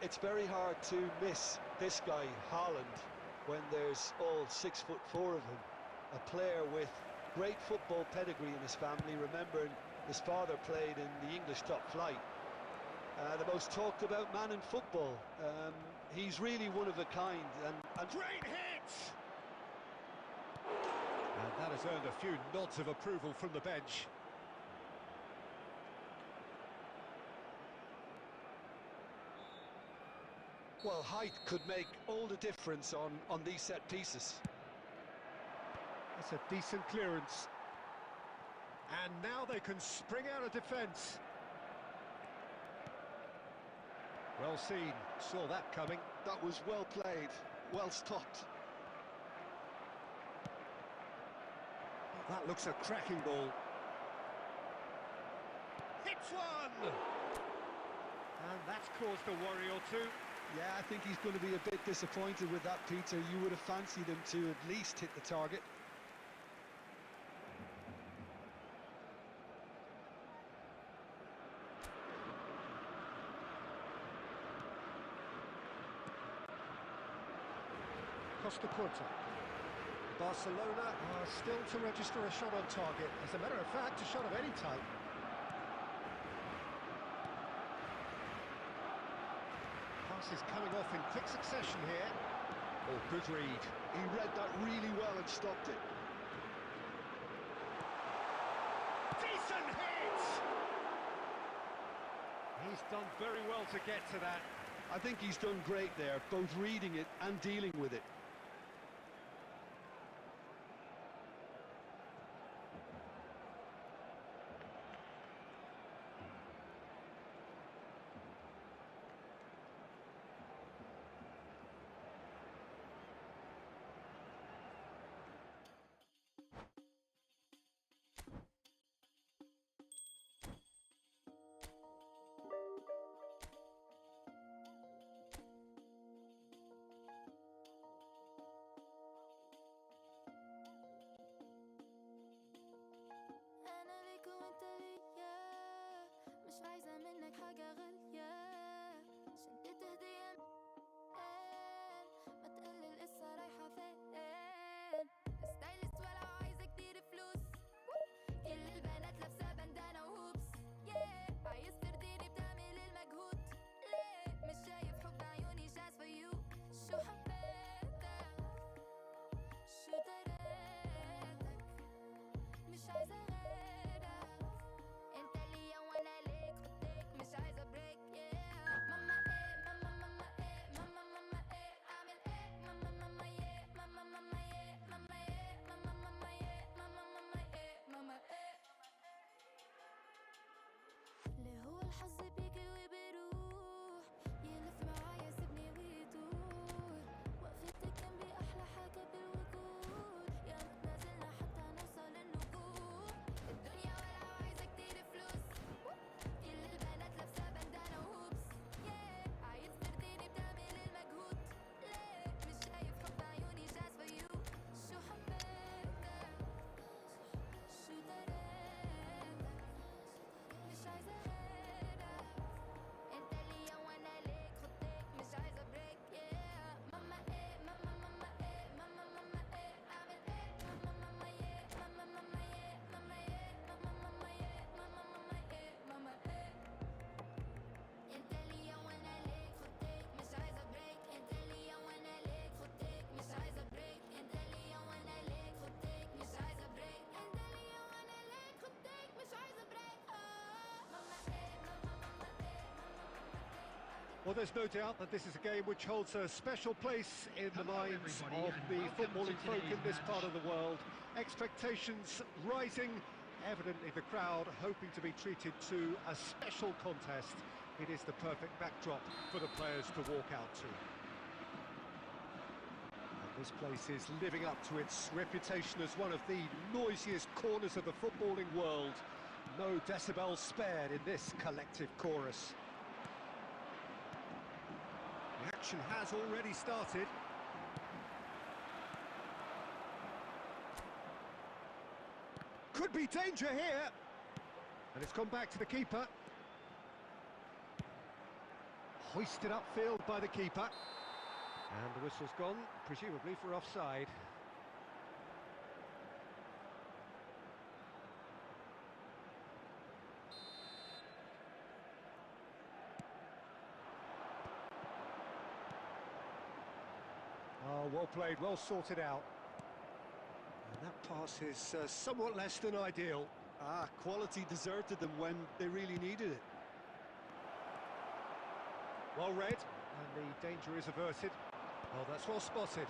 It's very hard to miss this guy, Haaland, when there's all 6'4" of him. A player with great football pedigree in his family, remembering his father played in the English top flight. The most talked about man in football. He's really one of a kind. And Great hit! And that That has earned a few nods of approval from the bench. Well, height could make all the difference on these set pieces. That's a decent clearance. And now they can spring out of defence. Well seen, saw that coming. That was well played, well stopped. That looks a cracking ball. Hits one! And that's caused a worry or two. Yeah, I think he's going to be a bit disappointed with that, Peter. You would have fancied him to at least hit the target. Costa Curta. Barcelona are still to register a shot on target. As a matter of fact, a shot of any type. Pass is coming off in quick succession here. Oh, good read. He read that really well and stopped it. Decent hit! He's done very well to get to that. I think he's done great there, both reading it and dealing with it. مش عايزة منك حاجة غالية شنطة هدية ما تقلل لسه رايحة فين ستايلست ولو عايزة كتير فلوس كل البنات لابسة بندانة وهوبس عايز ترضيني بتعمل المجهود ليه مش شايف حب عيوني just for you شو حبيتك شو دريتك مش عايزة الحظ بيجي وبيروح يلف معايا سيبني ويدور وقفتك جنبي احلى حاجه بالوجود يا ما نزلنا حتى نوصل النجوم الدنيا ولا عايزه كتير فلوس كل البنات لابسه بندانه وهوبس عايز ترضيني بتعمل المجهود ليه مش شايف حب عيوني just for you شو حبيتك شو دريتك مش عايزه Well, there's no doubt that this is a game which holds a special place in the minds of the footballing folk in this part of the world. Expectations rising, evidently the crowd hoping to be treated to a special contest. It is the perfect backdrop for the players to walk out to. And this place is living up to its reputation as one of the noisiest corners of the footballing world. No decibels spared in this collective chorus. The action has already started. Could be danger here. And it's gone back to the keeper. Hoisted upfield by the keeper. And the whistle's gone, presumably for offside. Oh, well played, well sorted out. And that pass is somewhat less than ideal. Quality deserted them when they really needed it. Well read, and the danger is averted. Well, that's well spotted.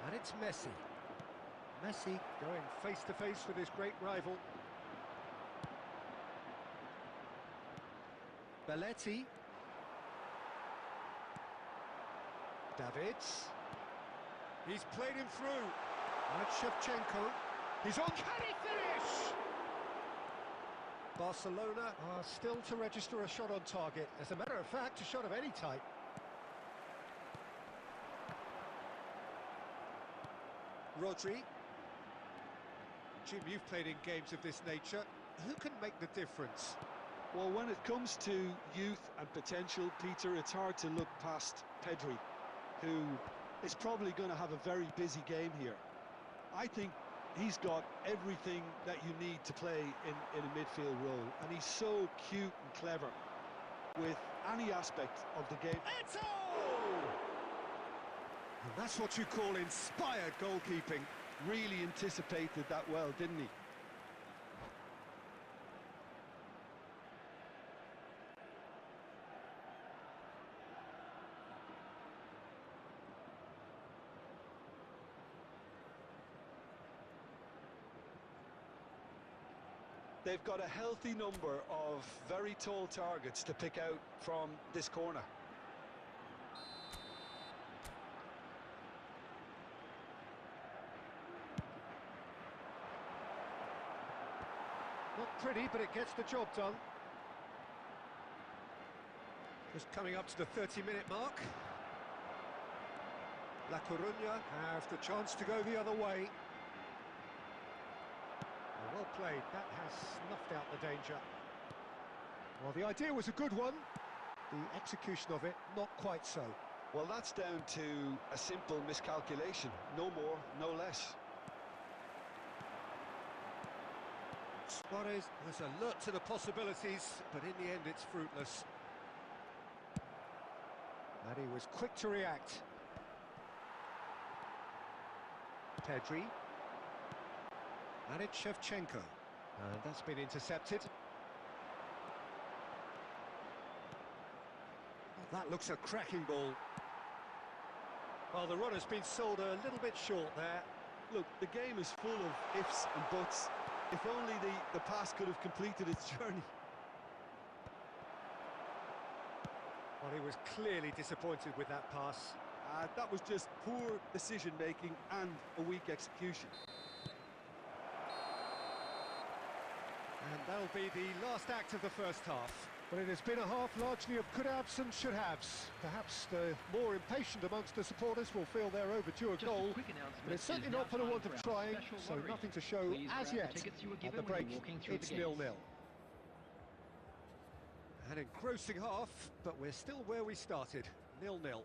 And it's Messi. Messi going face-to-face with his great rival. Belletti. Davids. He's played him through. And Shevchenko. He's on. Can he finish? Barcelona are still to register a shot on target. As a matter of fact, a shot of any type. Rodri. Jim, you've played in games of this nature. Who can make the difference? Well, when it comes to youth and potential, Peter, it's hard to look past Pedri, who is probably going to have a very busy game here. I think he's got everything that you need to play in a midfield role, and he's so cute and clever with any aspect of the game. Eto! And that's what you call inspired goalkeeping. Really anticipated that well, didn't he? They've got a healthy number of very tall targets to pick out from this corner. Not pretty, but it gets the job done. Just coming up to the 30-minute mark. La Coruña have the chance to go the other way. Well played, that has snuffed out the danger. Well, the idea was a good one. The execution of it, not quite so. Well, that's down to a simple miscalculation. No more, no less. Suarez was alert to the possibilities, but in the end it's fruitless. And he was quick to react. Pedri. And it's Shevchenko. And that's been intercepted. Well, that looks a cracking ball. Well, the runner's been sold a little bit short there. Look, the game is full of ifs and buts. If only the pass could have completed its journey. Well, he was clearly disappointed with that pass. That was just poor decision-making and a weak execution. And that'll be the last act of the first half. But it has been a half largely of could-haves and should-haves. Perhaps the more impatient amongst the supporters will feel they're overdue a goal. But it's certainly not for the want of trying, so nothing to show as yet. At the break, it's 0-0. An engrossing half, but we're still where we started, 0-0.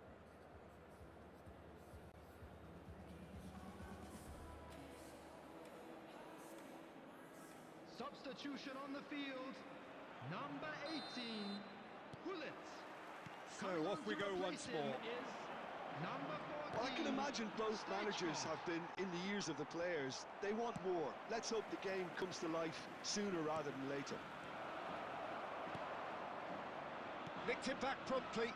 Substitution on the field, number 18, Hullet. So off we go once more. Number 14. Well, I can imagine both managers have been in the ears of the players. They want more. Let's hope the game comes to life sooner rather than later. Nicked it back promptly.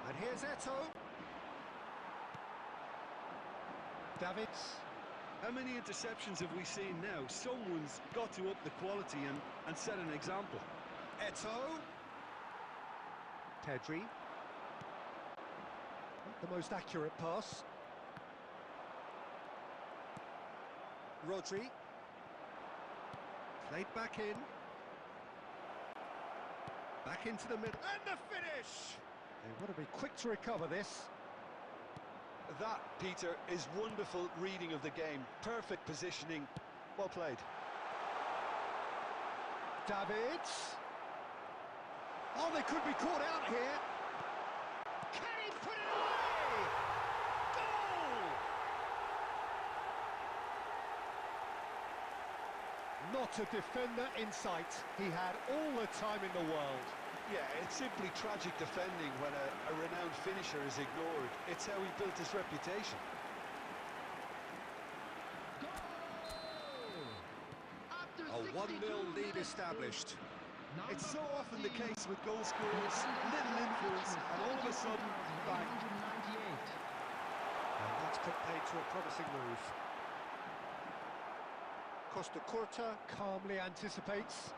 And here's Eto. Davids. How many interceptions have we seen now? Someone's got to up the quality and set an example. Eto. Pedri. Not the most accurate pass. Rodri. Played back in. Back into the middle. And the finish! They want to be quick to recover this. That, Peter, is wonderful reading of the game. Perfect positioning. Well played. Davids. Oh, they could be caught out here. Can he put it away? Goal! Not a defender in sight. He had all the time in the world. Yeah, it's simply tragic defending when a renowned finisher is ignored. It's how he built his reputation. A 1-0 lead established. It's so often the case with goal scorers, little influence, and all of a sudden, bang. And that's put paid to a promising move. Costa Curta calmly anticipates.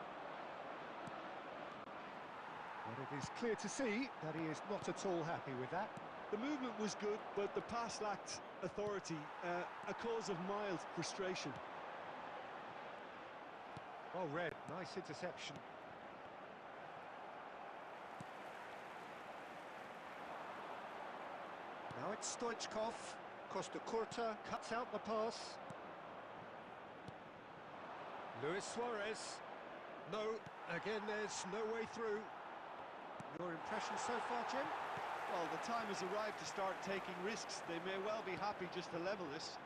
But it is clear to see that he is not at all happy with that. The movement was good, but the pass lacked authority, a cause of mild frustration. Well read, nice interception. Now it's Stoichkov. Costa Curta cuts out the pass. Luis Suarez. No, again there's no way through. Your impression so far, Jim? Well, the time has arrived to start taking risks. They may well be happy just to level this.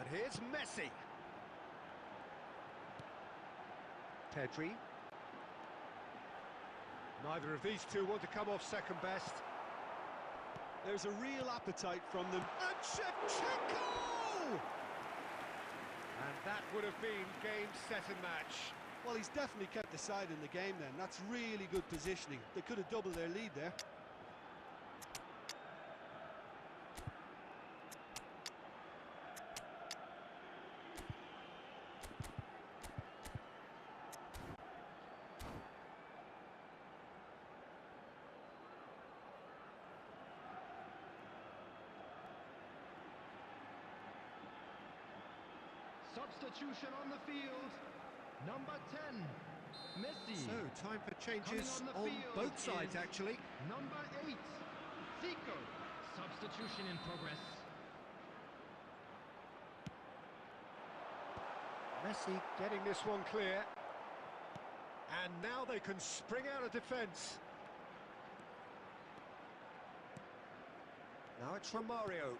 And here's Messi. Pedri. Neither of these two want to come off second best. There's a real appetite from them. And Shevchenko! And that would have been game, set and match. Well, he's definitely kept the side in the game then. That's really good positioning. They could have doubled their lead there. Substitution on the field. Number 10, Messi. So, time for changes Coming on the field both sides, is actually. Number 8, Zico. Substitution in progress. Messi getting this one clear. And now they can spring out of defence. Now it's Romario.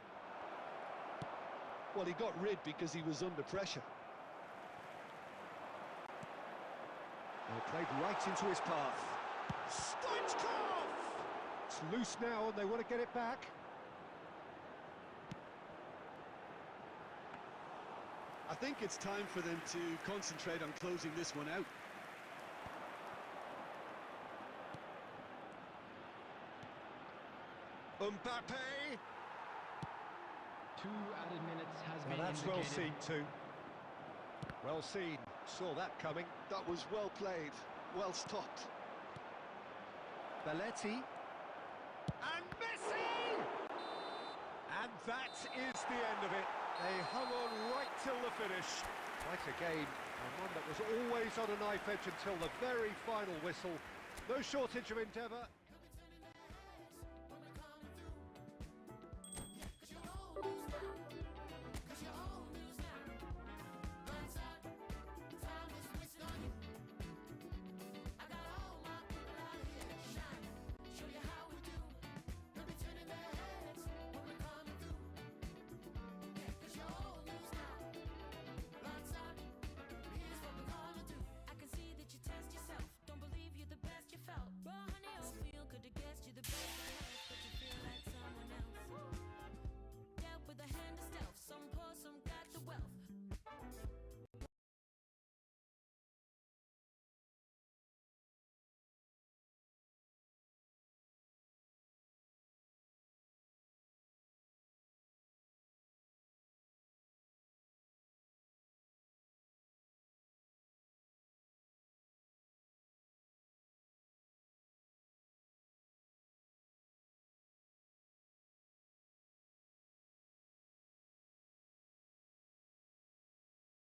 Well, he got rid because he was under pressure. They played right into his path. Stoichkov! It's loose now and they want to get it back. I think it's time for them to concentrate on closing this one out. Mbappe! 2 added minutes has Now been that's well indicated. seen too. Well seen. Saw that coming. That was well played, well stopped. Belletti. And Messi! And that is the end of it. They hung on right till the finish. Quite a game, and one that was always on a knife edge until the very final whistle. No shortage of endeavour.